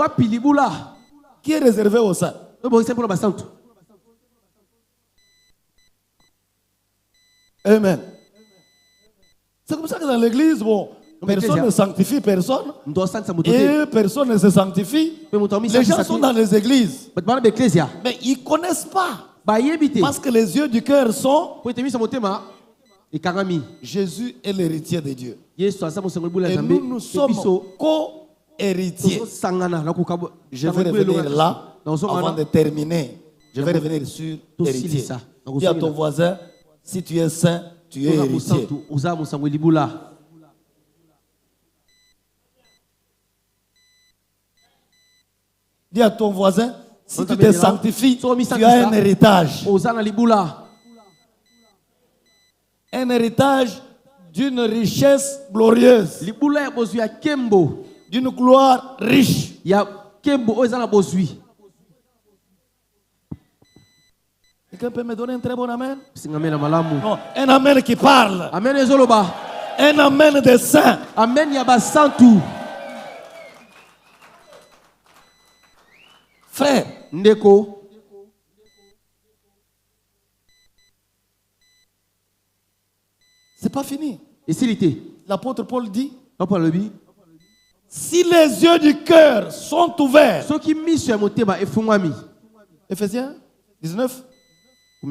qui est réservé aux saints? Amen. C'est comme ça que dans l'église, bon, personne ne sanctifie personne. Et personne ne se sanctifie. Les gens sont dans les églises. Mais ils ne connaissent pas. Parce que les yeux du cœur sont... Jésus est l'héritier de Dieu. Et nous, nous sommes co-héritiers. Je vais revenir là, avant de terminer. Je vais revenir sur héritier. Dis à ton voisin, si tu es saint, tu es héritier. Dis à ton voisin, si tu te sanctifies, tu as un héritage. Un héritage d'une richesse glorieuse. D'une gloire riche. Quelqu'un peut me donner un très bon amen? Non, un amen qui parle. Un amen des saints. Amen yabasantu. Frère, Ndeko, c'est pas fini. et s'il était, L'apôtre Paul dit, si si les yeux du cœur sont ouverts. ceux qui mis sur mon thème et fungami. Ephésiens 19. 1,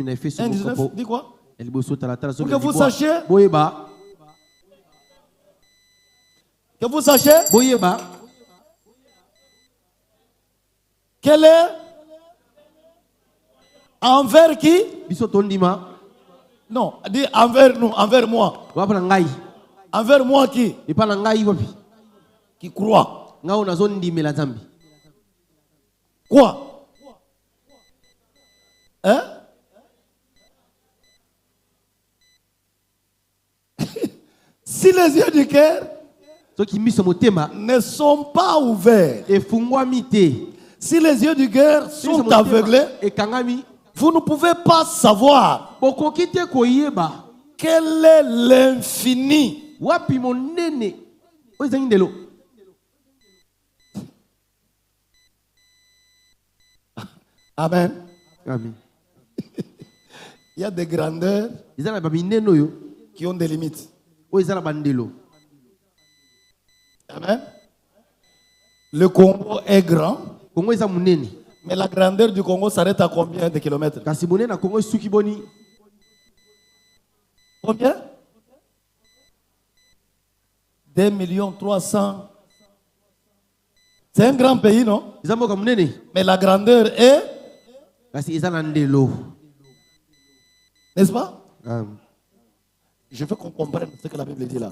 19, dit quoi? Pour que vous sachiez. Que vous sachiez. Quel est envers qui? Non, dis envers nous, envers moi. Envers moi qui? Qui croit. Quoi? Hein? Si les yeux du cœur ne sont pas ouverts, si les yeux du cœur sont aveuglés, vous ne pouvez pas savoir quel est l'infini. Amen. Amen. Il y a des grandeurs qui ont des limites. Amen. Le Congo est grand. Mais la grandeur du Congo s'arrête à combien de kilomètres? Combien? 2,300,000. C'est un grand pays, non? Mais la grandeur est... N'est-ce pas? Je veux qu'on comprenne ce que la Bible dit là.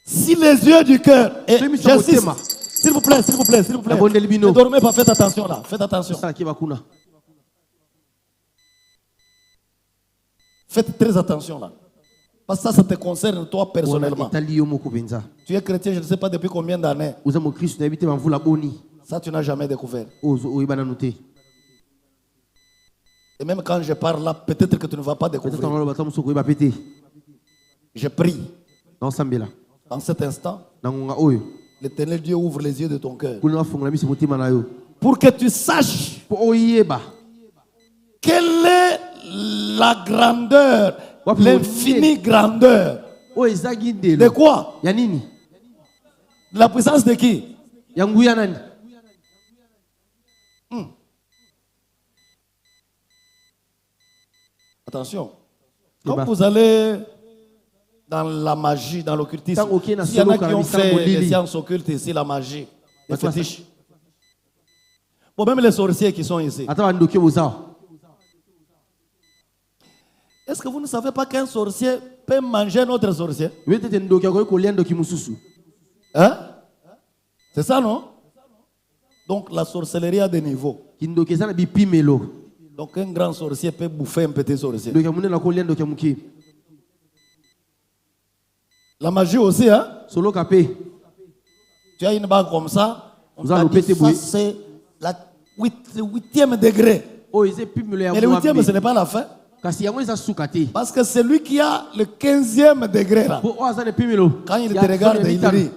Si les yeux du cœur, j'insiste, s'il vous plaît, ne dormez pas, faites attention là, faites attention. Faites très attention là. Parce que ça te concerne toi personnellement. Tu es chrétien, je ne sais pas depuis combien d'années. Ça, tu n'as jamais découvert. Et même quand je parle là, peut-être que tu ne vas pas découvrir. Je prie. En cet instant, l'Éternel Dieu ouvre les yeux de ton cœur. Pour que tu saches quelle est la grandeur, l'infinie grandeur. De quoi? De la puissance de qui? Attention. Quand vous allez dans la magie, dans l'occultisme, il y en a qui ont fait les sciences occultes ici, la magie, les fétiches. Bon, même les sorciers qui sont ici. Est-ce que vous ne savez pas qu'un sorcier peut manger notre sorcier. Hein? C'est ça, non? Donc la sorcellerie a des niveaux. Donc un grand sorcier peut bouffer un petit sorcier. La magie aussi, hein? Tu as une bague comme ça. On t'a dit, ça c'est le 8e degré. Mais le 8e, ce n'est pas la fin. Parce que c'est lui qui a le 15e degré là. Quand il te regarde, il dit.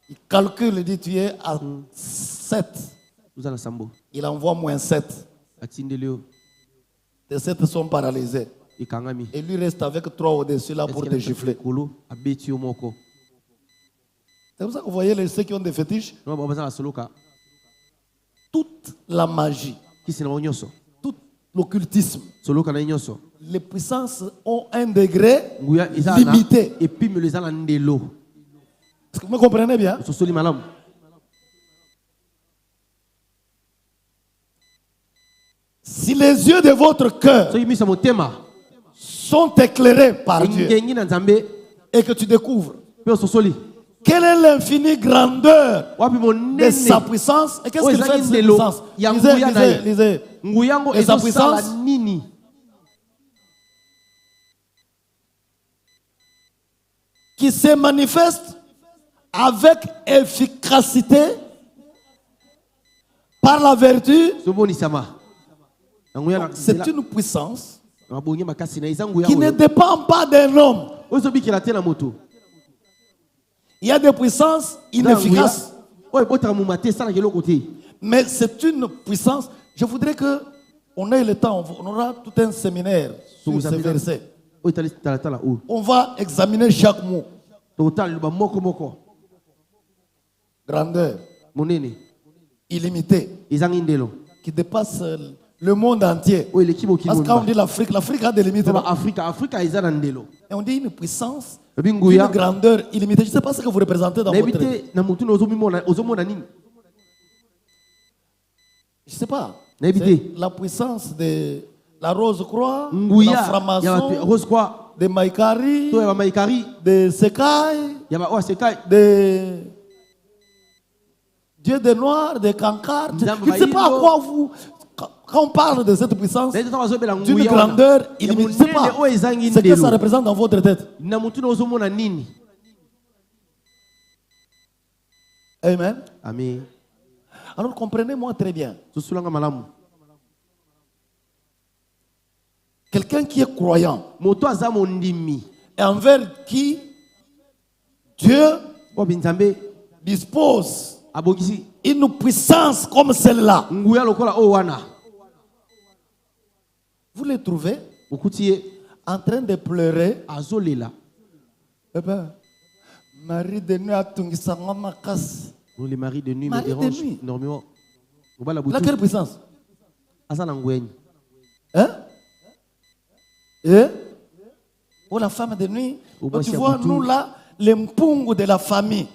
Il calcule, il dit tu es à 7. Il envoie moins 7. Les 7 sont paralysés. Et lui reste avec 3 au-dessus là pour te gifler. C'est pour ça que vous voyez ceux qui ont des fétiches. Toute la magie, tout l'occultisme, les puissances ont un degré limité. Est-ce que vous me comprenez bien? Si les yeux de votre cœur sont éclairés par Dieu et que tu découvres quelle est l'infinie grandeur de sa puissance et qu'est-ce qu'il fait de sa puissance? Lisez. Et sa puissance qui se manifeste avec efficacité par la vertu. C'est une puissance qui ne dépend pas d'un homme. Il y a des puissances inefficaces. Mais c'est une puissance. Je voudrais qu'on ait le temps. On aura tout un séminaire sur ces versets. On va examiner chaque mot. Grandeur. Illimitée. Qui dépasse le monde entier. Parce que quand on dit l'Afrique, l'Afrique a des limites. Et on dit une puissance, une grandeur illimitée. Je ne sais pas ce que vous représentez dans votre vie. Je ne sais pas. La puissance de la Rose-Croix, de la franc-maçon, de Maïkari, de Sekai, de Dieu des Noirs, de Kankar. Je ne sais pas à quoi vous... Quand on parle de cette puissance, d'une grandeur illimitée, je ne sais pas ce que ça représente dans votre tête. Amen. Amen. Alors comprenez-moi très bien. Quelqu'un qui est croyant et envers qui Dieu dispose une puissance comme celle-là. Vous les trouvez en train de pleurer. Eh ben, Marie de nuit a tungisanga makas. Les maris de nuit me Marie dérangent de nuit. énormément. La quelle puissance? Hein? Oh, la femme de nuit. Tu vois, nous là, les mpungu de la famille.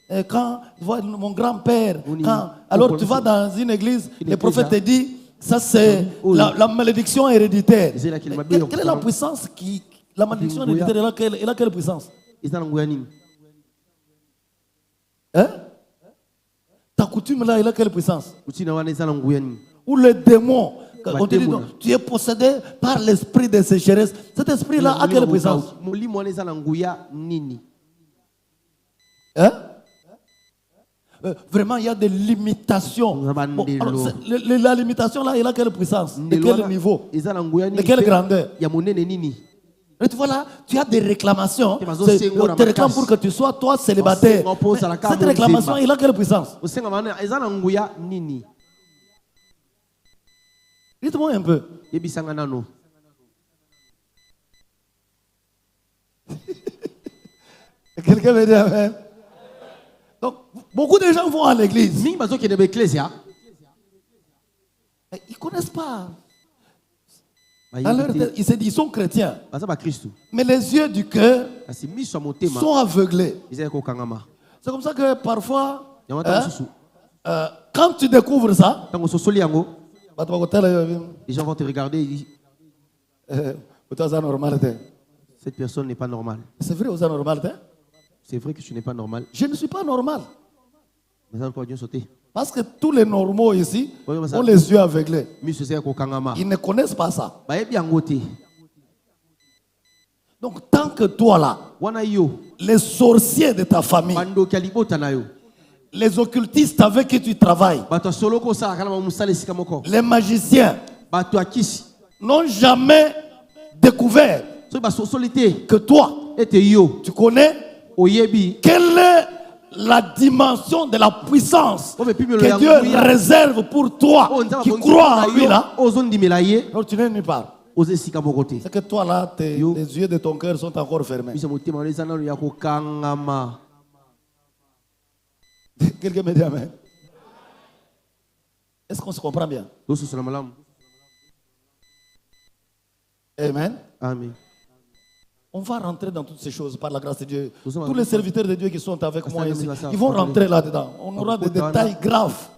Et quand tu vois mon grand-père, alors tu vas dans une église, le prophète te dit, ça c'est la malédiction héréditaire. Quelle est la puissance qui... La malédiction héréditaire, elle a quelle puissance? Hein? Ta coutume là, elle a quelle puissance? Ou le démon, on te dit non, tu es possédé par l'esprit de sécheresse. Cet esprit là a quelle puissance? Hein? Vraiment, il y a des limitations. Bon, alors, la limitation là, elle a quelle puissance? De quel niveau? De quelle grandeur? Et tu vois là, tu as des réclamations. On te réclame pour que tu sois toi célibataire. Cette réclamation, elle a quelle puissance? Dites-moi un peu. Quelqu'un veut dire amen? Donc, beaucoup de gens vont à l'église. Ils ne connaissent pas. Alors, ils se disent, ils sont chrétiens. Mais les yeux du cœur sont aveuglés. C'est comme ça que parfois, quand tu découvres ça, les gens vont te regarder et Cette personne n'est pas normale. C'est vrai, vous êtes normal. C'est vrai que tu n'es pas normal. Je ne suis pas normal. Mais ça, Dieu sauter. Parce que tous les normaux ici ont les yeux aveuglés. Ils ne connaissent pas ça. Donc tant que toi là, les sorciers de ta famille, les occultistes avec qui tu travailles, les magiciens n'ont jamais découvert que toi, tu connais quelle est la dimension de la puissance que Dieu réserve pour toi qui crois en lui là. Donc tu n'es nulle part. C'est que toi là, les yeux de ton cœur sont encore fermés. Quelqu'un me dit amen. Est-ce qu'on se comprend bien? Amen. Amen. On va rentrer dans toutes ces choses par la grâce de Dieu. Tous les serviteurs de Dieu qui sont avec moi ici, ils vont rentrer là-dedans. On aura des détails graves.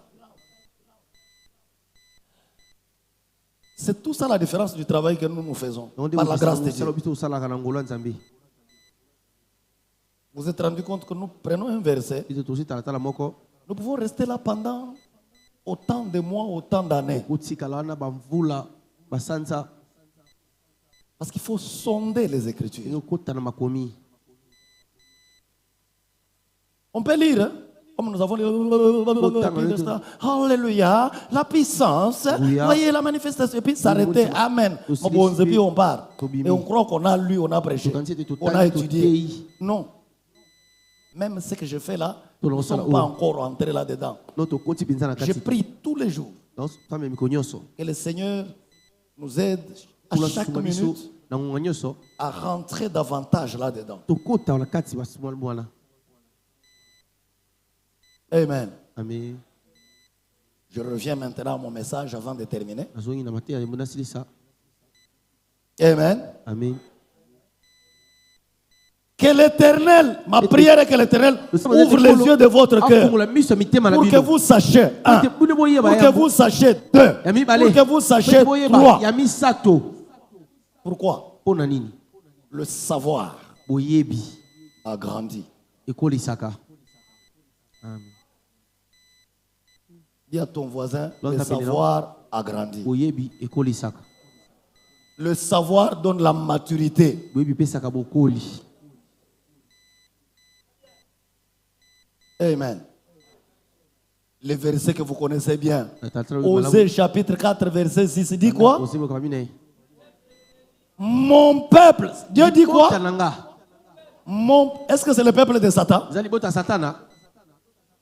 C'est tout ça la différence du travail que nous faisons par la grâce de Dieu. Vous vous êtes rendu compte que nous prenons un verset, nous pouvons rester là pendant autant de mois, autant d'années. Parce qu'il faut sonder les Écritures. On peut lire, hein? Comme nous avons lu, Alléluia, la puissance, voyez la manifestation, et puis s'arrêter, Amen. Et puis on part. Et on croit qu'on a lu, on a prêché, on a étudié. Non. Même ce que je fais là, nous ne sommes pas encore entrés là-dedans. Je prie tous les jours que le Seigneur nous aide à chaque minute à rentrer davantage là-dedans. Amen. Amen. Je reviens maintenant à mon message avant de terminer. Amen. Amen. Que l'Éternel, ma prière est que l'Éternel ouvre les yeux de votre cœur pour que vous sachiez, pour que vous sachiez deux, pour que vous sachiez trois. Pourquoi? Le savoir a grandi. Dis à ton voisin, le savoir a grandi. Le savoir donne la maturité. Amen. Le verset que vous connaissez bien. Osée chapitre 4 verset 6 dit quoi? Mon peuple. Dieu dit quoi? Est-ce que c'est le peuple de Satan?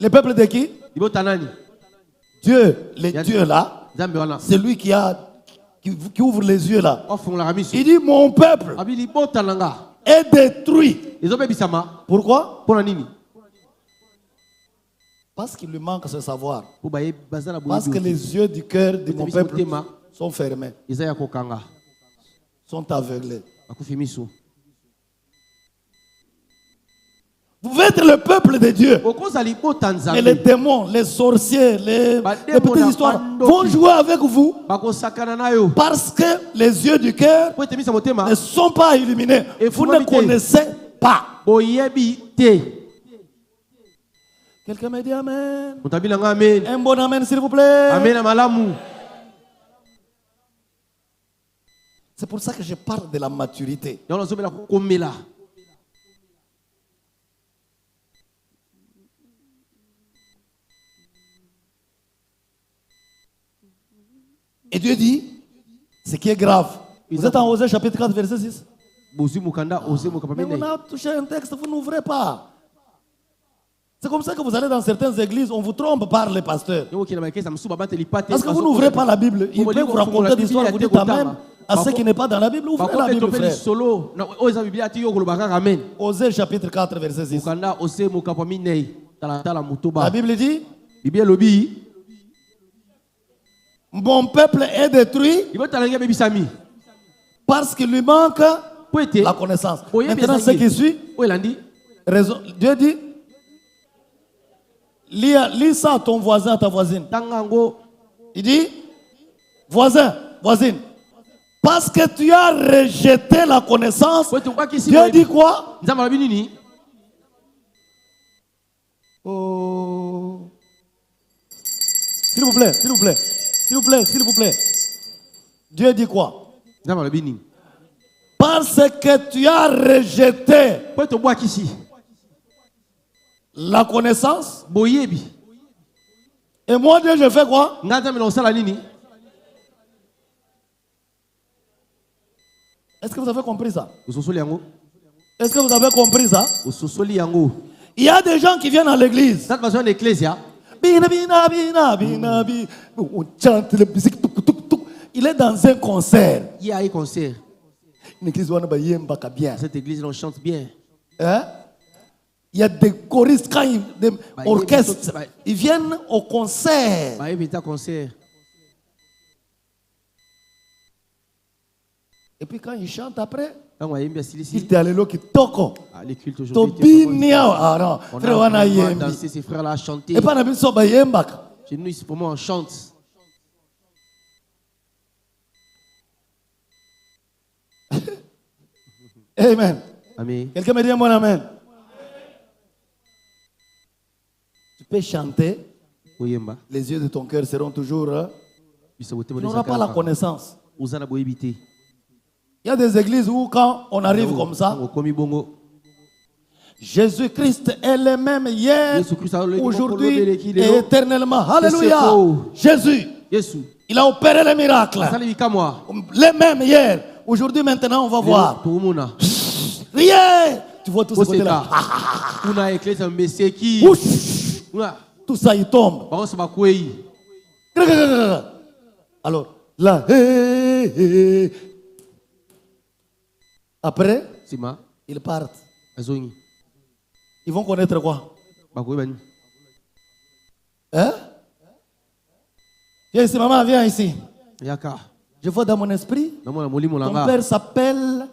Le peuple de qui? Dieu, le Dieu là, c'est lui qui ouvre les yeux là. Il dit mon peuple est détruit. Pourquoi? Parce qu'il lui manque ce savoir. Parce que les yeux du cœur de mon peuple sont fermés, sont aveuglés. Vous pouvez être le peuple de Dieu. Et les démons, les sorciers, les petites histoires vont jouer avec vous. Parce que les yeux du cœur ne sont pas illuminés. Vous ne connaissez pas. Quelqu'un me dit amen. Un bon amen s'il vous plaît. C'est pour ça que je parle de la maturité. Et Dieu dit, ce qui est grave. Vous êtes en Osée chapitre 4 verset 6. Mais on a touché un texte, vous n'ouvrez pas. C'est comme ça que vous allez dans certaines églises, on vous trompe par les pasteurs. Parce que vous n'ouvrez pas la Bible. Ils peuvent vous raconter des histoires, vous dites amen à ce qui n'est pas dans la Bible. Ouvrez la Bible, frère. Osée chapitre 4 verset 6. La Bible dit, mon peuple est détruit parce qu'il lui manque la connaissance. Maintenant, ce qui suit, Dieu dit, lis ça à ton voisin, à ta voisine. Il dit, voisin, voisine, Parce que tu as rejeté la connaissance, Dieu dit quoi? Oh. S'il vous plaît, s'il vous plaît, s'il vous plaît, s'il vous plaît. Dieu dit quoi? Parce que tu as rejeté la connaissance. Et moi, Dieu, je fais quoi? Est-ce que vous avez compris ça? Est-ce que vous avez compris ça? Il y a des gens qui viennent à l'église. On chante la musique. Il est dans un concert. Il y a un concert. Cette église, on chante bien. Hein? Il y a des choristes, quand des orchestres, ils viennent au concert. Et puis quand ils chantent après, il est allé là qui toque. Les cultes aujourd'hui. Ah non, frère, on a dansé, ces frères-là à chanter. Et pas n'a chez nous, pour moi, on chante. Amen. Amen. Quelqu'un me dit un bon amen. Tu peux chanter. Les yeux de ton cœur seront toujours. Tu n'auras pas la connaissance. Il y a des églises où quand on arrive comme ça, Jésus-Christ est le même hier, aujourd'hui et éternellement. Alléluia. Jésus, il a opéré les miracles. Les mêmes hier. Aujourd'hui, maintenant, on va voir. Rien. Tu vois tout ce côté-là. Tout ça, il tombe. Alors, là, après, ils partent. Ils vont connaître quoi? Hein? Viens ici, maman, viens ici. Je vois dans mon esprit, ton père s'appelle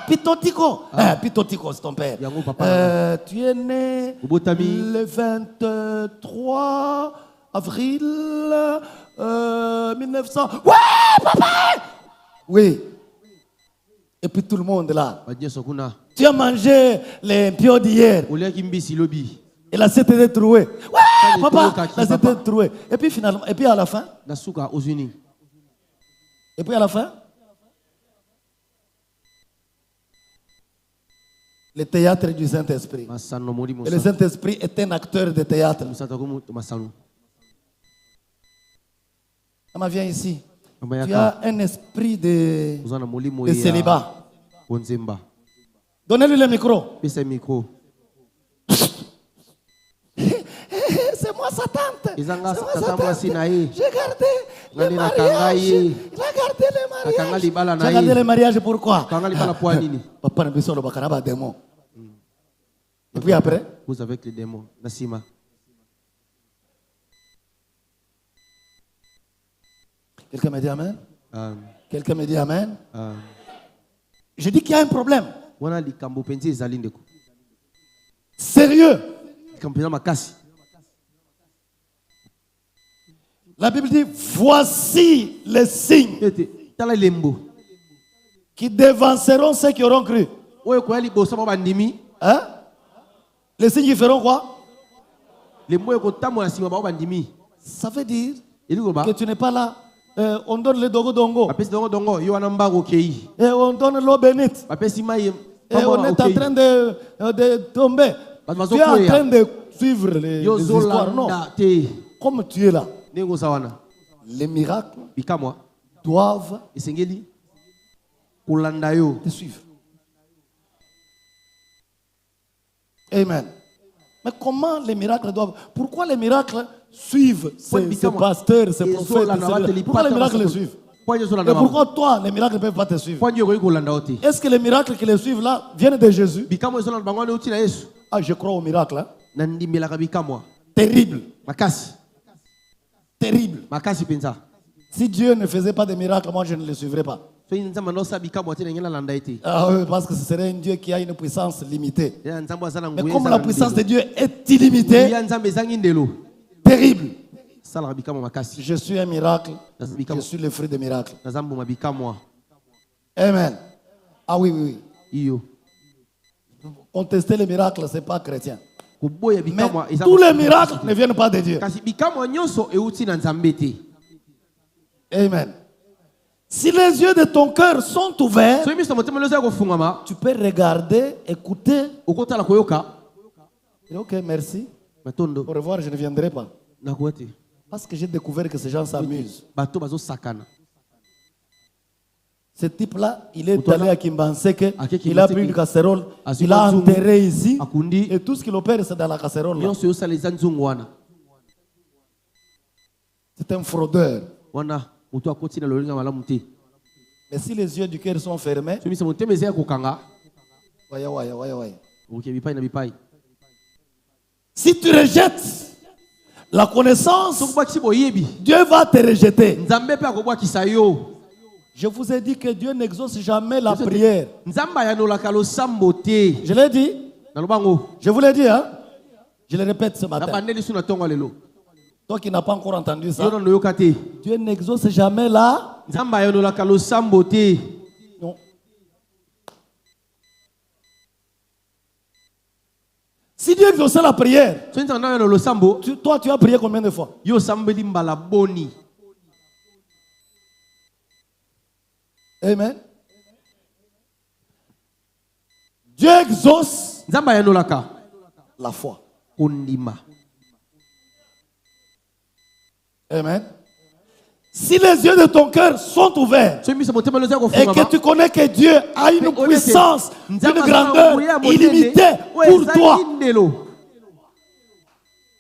Pitotico. Pitotico, c'est ton père. Tu es né le 23 avril 1900. Ouais, papa! Oui. Et puis tout le monde là. Tu as mangé les pions d'hier. Et la CTD est trouée. Ouais, papa, la CTD est trouée. Et puis finalement, et puis à la fin. Et puis à la fin. Le théâtre du Saint-Esprit. Et le Saint-Esprit est un acteur de théâtre. Maman, viens ici. Tu as un esprit de célibat. Donnez-lui le micro. C'est moi sa tante. J'ai gardé le mariage. Il a gardé le mariage. Tu as gardé le mariage pourquoi? Papa n'a besoin de bakanaba démon. Et puis après? Vous avec les démons. Nassima. Quelqu'un me dit amen? Quelqu'un me dit amen? Je dis qu'il y a un problème. Sérieux. La Bible dit, voici les signes qui devanceront ceux qui auront cru. Hein? Les signes qui feront quoi? Ça veut dire que tu n'es pas là. On donne le dogo dongo. Et on donne l'eau bénite. Et on est en train de tomber. Tu es en train de suivre les histoires. Non. Comme tu es là, les miracles doivent te suivre. Amen. Mais comment les miracles doivent... Pourquoi les miracles suivent ces pasteurs, ces prophètes? Pourquoi les miracles les suivent? Et pourquoi toi, les miracles ne peuvent pas te suivre? Est-ce que les miracles qui les suivent là viennent de Jésus? Ah, je crois aux miracles. Hein? Terrible. Terrible. Si Dieu ne faisait pas de miracles, moi je ne les suivrais pas. Ah oui, parce que ce serait un Dieu qui a une puissance limitée. Mais comme la puissance de Dieu est illimitée, terrible. Je suis un miracle. Je suis le fruit des miracles. Amen. Ah oui, oui. Contester les miracles, ce n'est pas chrétien. Mais tous les miracles ne viennent pas de Dieu. Amen. Si les yeux de ton cœur sont ouverts, tu peux regarder, écouter. Et ok, merci. Au revoir, je ne viendrai pas. Parce que j'ai découvert que ces gens s'amusent. Ce type-là, il est allé à Kimbanseke, il a pris une casserole, il a enterré ici, et tout ce qu'il opère, c'est dans la casserole. C'est un fraudeur. Mais si les yeux du cœur sont fermés, si tu rejettes la connaissance, Dieu va te rejeter. Je vous ai dit que Dieu n'exauce jamais la prière. Je l'ai dit. Je vous l'ai dit, hein? Je le répète ce matin. Toi qui n'as pas encore entendu ça, Dieu n'exauce jamais la. Non. Si Dieu exauce la prière, toi tu as prié combien de fois? Amen. Dieu exauce la foi. Amen. Si les yeux de ton cœur sont ouverts et que tu connais que Dieu a une puissance, une grandeur illimitée pour toi,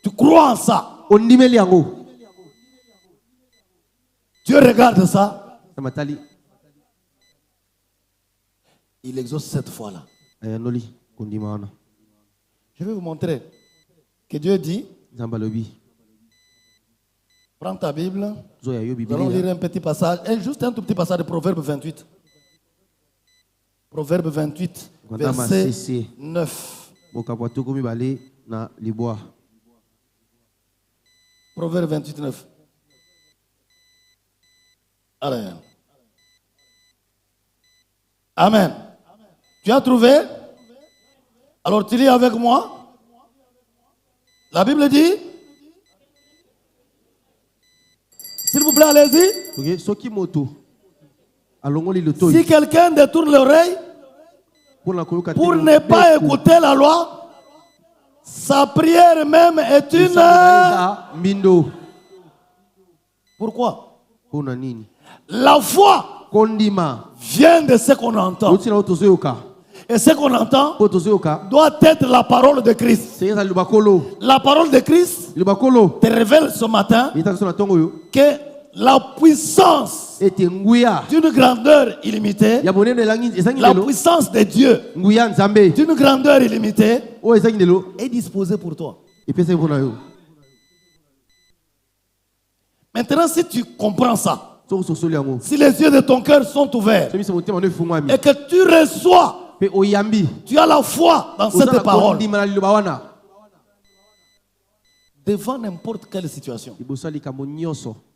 tu crois en ça. Dieu regarde ça. Il exauce cette fois-là. Je vais vous montrer que Dieu dit. Prends ta Bible. Nous allons lire un petit passage, juste un tout petit passage de Proverbe 28. Proverbe 28, verset 9. Proverbe 28, 9. Allez. Amen. Tu as trouvé? Alors tu lis avec moi. La Bible dit. S'il vous plaît, allez-y. Si quelqu'un détourne l'oreille pour ne pas écouter la loi, sa prière même est une. Pourquoi? La foi vient de ce qu'on entend. Et ce qu'on entend doit être la parole de Christ. La parole de Christ te révèle ce matin que la puissance d'une grandeur illimitée, la puissance de Dieu d'une grandeur illimitée est disposée pour toi. Maintenant, si tu comprends ça, si les yeux de ton cœur sont ouverts et que tu reçois, tu as la foi dans cette parole, devant n'importe quelle situation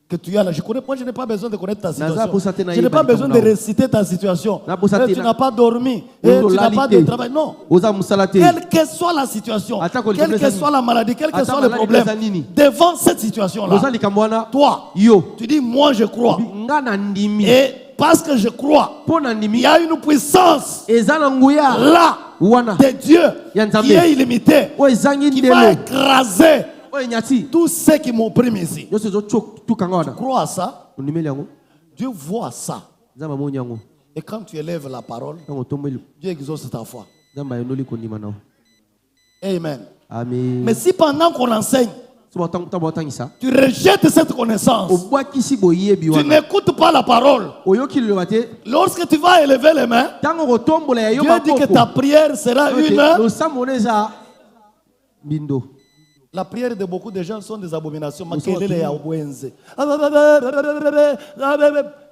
que tu as là. Moi, je n'ai pas besoin de connaître ta situation. Je n'ai pas besoin de réciter ta situation. Tu n'as pas dormi. Tu n'as pas de travail. Non. Quelle que soit la situation, quelle que soit la maladie, quel que soit le problème, devant cette situation-là, toi, tu dis, moi je crois. Et parce que je crois, il y a une puissance là de Dieu qui est illimitée, qui va écraser tous ceux qui m'oppriment ici. Tu crois à ça? Dieu voit ça. Et quand tu élèves la parole, Dieu exauce ta foi. Amen. Mais si pendant qu'on enseigne, tu rejettes cette connaissance, tu n'écoutes pas la parole, lorsque tu vas élever les mains, Dieu dit que ta prière sera une. La prière de beaucoup de gens sont des abominations.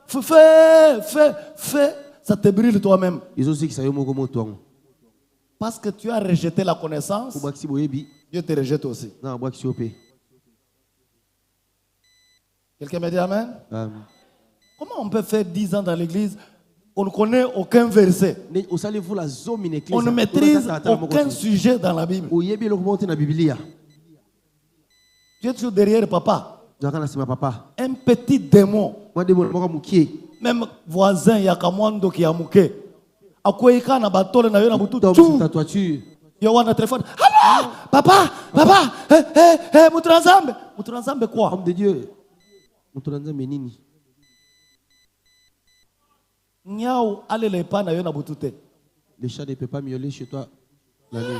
Fais. Ça te brûle toi-même. Parce que tu as rejeté la connaissance, Dieu te rejette aussi. Quelqu'un me dit Amen? Amen. Comment on peut faire 10 ans dans l'église, on ne connaît aucun verset, on ne maîtrise aucun sujet dans la Bible? Tu es toujours derrière papa. Un petit démon. Même voisin, il y a Kamwando qui a mouké. A quoi il y a batole na yona butu tu. Yo wana téléphone. Allô, papa, Mutranzambe quoi? Homme de Dieu. Mutranzambe nini? Nyao allez les pas na yona butu te. Le chat ne peut pas miauler chez toi la nuit.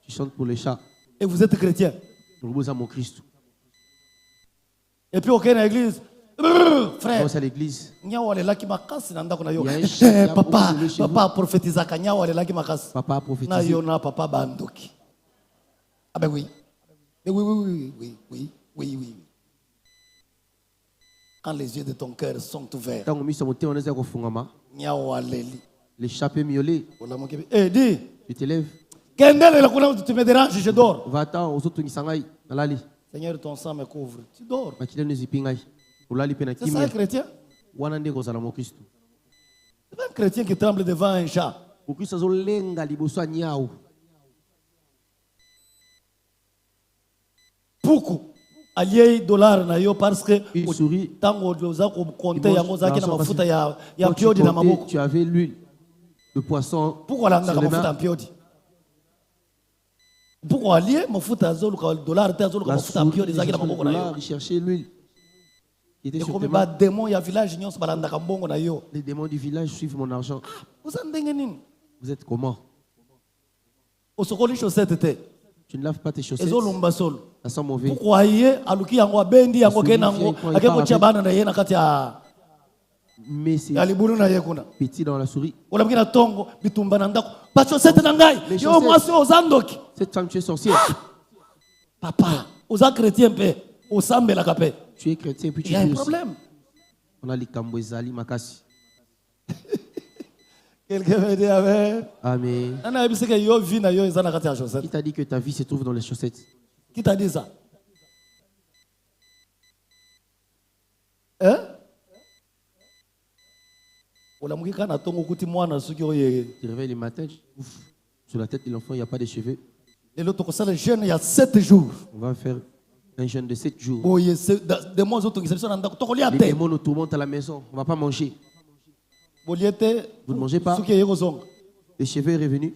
Tu chantes pour les chats. Et vous êtes chrétien. Mon Christ. Et puis aucun église. Frère. À l'église. Papa prophétisa kanyawa le laki makas. Papa prophétise. Na yona papa bandoki. Ah ben oui. Mais oui. Quand les yeux de ton cœur sont ouverts. Les chats peuvent miauler. Eh dis. Tu t'élèves. Tu me déranges, je dors. Va-t'en aux autres qui Seigneur, ton sang me couvre. Tu dors. C'est ça un chrétien? C'est pas un chrétien qui tremble devant un chat. Beaucoup. Allié dollar na yo parce que tango doza ko compter yango zaki na mafuta ya piodi na maboko. Tu avais l'huile de poisson. Pourquoi la mafuta en piodi? Pourquoi allié mafuta azolo ka dollar te azolo ka mafuta en piodi zaki na maboko na yo? Il cherchait l'huile. Il était comme ba démon ya village nyonso balanda ka mbongo na yo. Les démons du village suivent mon argent. Vous êtes comment? Osokoli chaussette te. Tu ne laves pas tes chaussettes. Ça sent mauvais. Pourquoi aluki yango abendi yango kenango akeko chabana na yena kati ya mais c'est petit dans la souris. Ola mkina tongo bitumba na ndako. Ba chaussette na ngai. Yo mwasi ozandoki. Cette femme tu es sorcière. Papa, oza chrétien pe, osambela ka pe. Tu es chrétien puis tu y a un problème. On a les kamboezali makasi. Quelqu'un veut dire Amen. Amen. Qui t'a dit que ta vie se trouve dans les chaussettes? Qui t'a dit ça? Hein? Tu te réveilles le matin, sur la tête de l'enfant, il n'y a pas de cheveux. Il y a 7 jours. On va faire un jeûne de 7 jours. Les démons nous tourmentent à la maison. On ne va pas manger. Vous ne mangez pas. Les cheveux est revenu.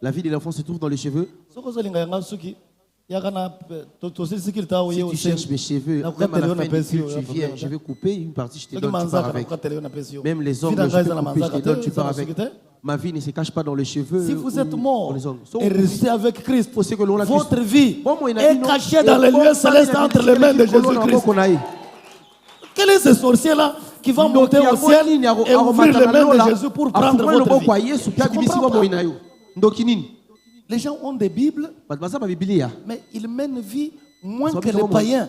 La vie de l'enfant se trouve dans les cheveux. Si tu cherches mes cheveux, même à la fin du culte, tu viens, je vais couper une partie, je te donne, tu pars avec. Même les ongles, je vais couper, je te donne, tu pars avec. Ma vie ne se cache pas dans les cheveux. Si vous êtes mort et resté avec Christ, votre vie est cachée dans les lieux célestes entre les mains de Jésus-Christ. Quel est ce sorcier-là qui va monter au ciel et ouvrir les mains de Jésus pour prendre votre vie? Je comprends pas. Les gens ont des Bibles, mais ils mènent une vie moins que les païens.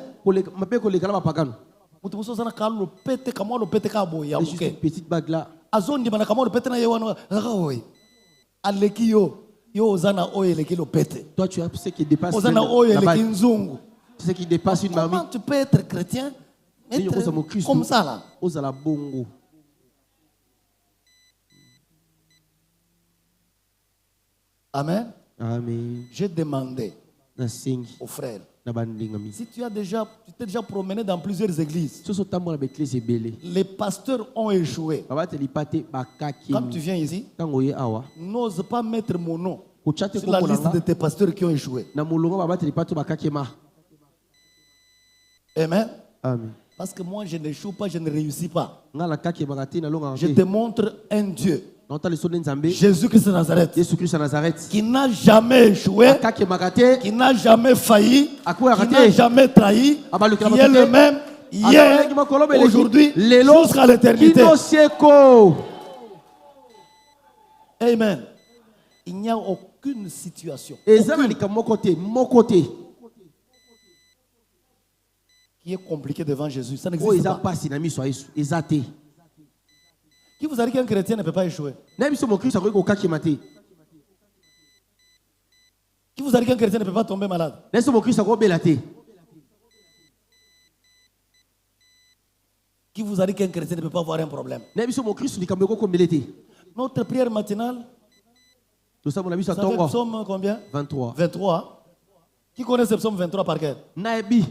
Juste une petite bague là. Toi tu as ce qui dépasse une bague. Ce qui dépasse une marmite. Comment tu peux être chrétien comme ça là? Amen. Amen. J'ai demandé aux frères, si tu t'es déjà promené dans plusieurs églises, les pasteurs ont échoué. Quand tu viens ici, n'ose pas mettre mon nom sur la liste de tes pasteurs qui ont échoué. Amen. Amen. Parce que moi, je n'échoue pas, je ne réussis pas. Je te montre un Dieu. Jésus-Christ de Nazareth. Qui n'a jamais échoué. Qui n'a jamais failli. Qui n'a jamais trahi. Qui est le même hier, aujourd'hui, jusqu'à l'éternité. Amen. Il n'y a aucune situation. Qui est compliqué devant Jésus. Ça n'existe pas. Qui vous a dit qu'un chrétien ne peut pas échouer? Qui vous a dit qu'un chrétien ne peut pas tomber malade? Qui vous a dit qu'un chrétien ne peut pas avoir un problème? Notre prière matinale, vous savez le psaume combien? 23. 23. Qui connaît ce psaume 23 par cœur? Allons-y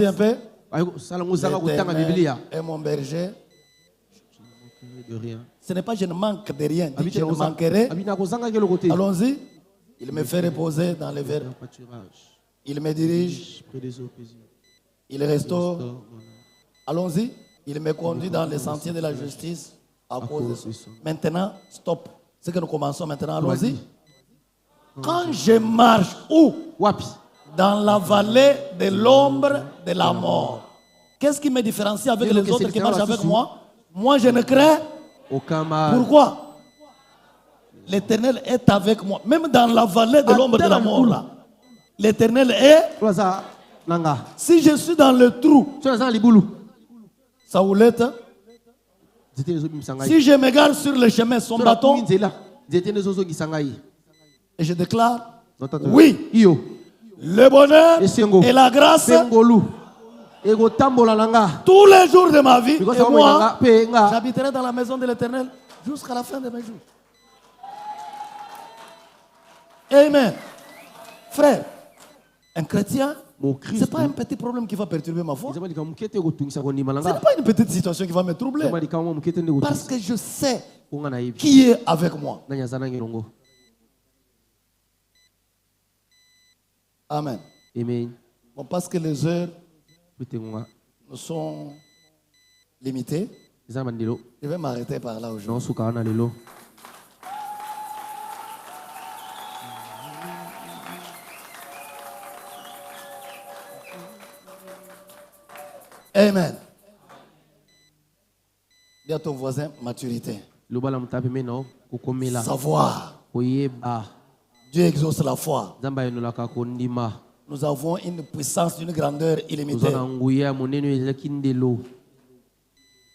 un peu. L'Éternel est mon berger. De rien. Ce n'est pas je ne manque de rien. Je ne manquerai. Allons-y. Il me fait reposer dans les verts. Il me dirige. Il restaure. Allons-y. Il me conduit dans les sentiers de la justice. À cause de ça. Maintenant, stop. C'est que nous commençons maintenant. Allons-y. Quand je marche où? Dans la vallée de l'ombre de la mort. Qu'est-ce qui me différencie avec les autres qui marchent avec moi? Moi, je ne crains aucun mal. Pourquoi? L'Éternel est avec moi. Même dans la vallée de l'ombre de la mort, là, l'Éternel est. Si je suis dans le trou, Saoulette, si je m'égare sur le chemin, son bâton, et je déclare, oui, le bonheur et la grâce, tous les jours de ma vie, et moi, j'habiterai dans la maison de l'Éternel jusqu'à la fin de mes jours. Amen. Frère, un chrétien, ce n'est pas un petit problème qui va perturber ma foi. Ce n'est pas une petite situation qui va me troubler. Parce que je sais qui est avec moi. Amen. Bon, parce que les heures nous sont limitées, je vais m'arrêter par là aujourd'hui. Amen. Dis à ton voisin, maturité. Savoir. Dieu exauce la foi. Nous avons une puissance d'une grandeur illimitée.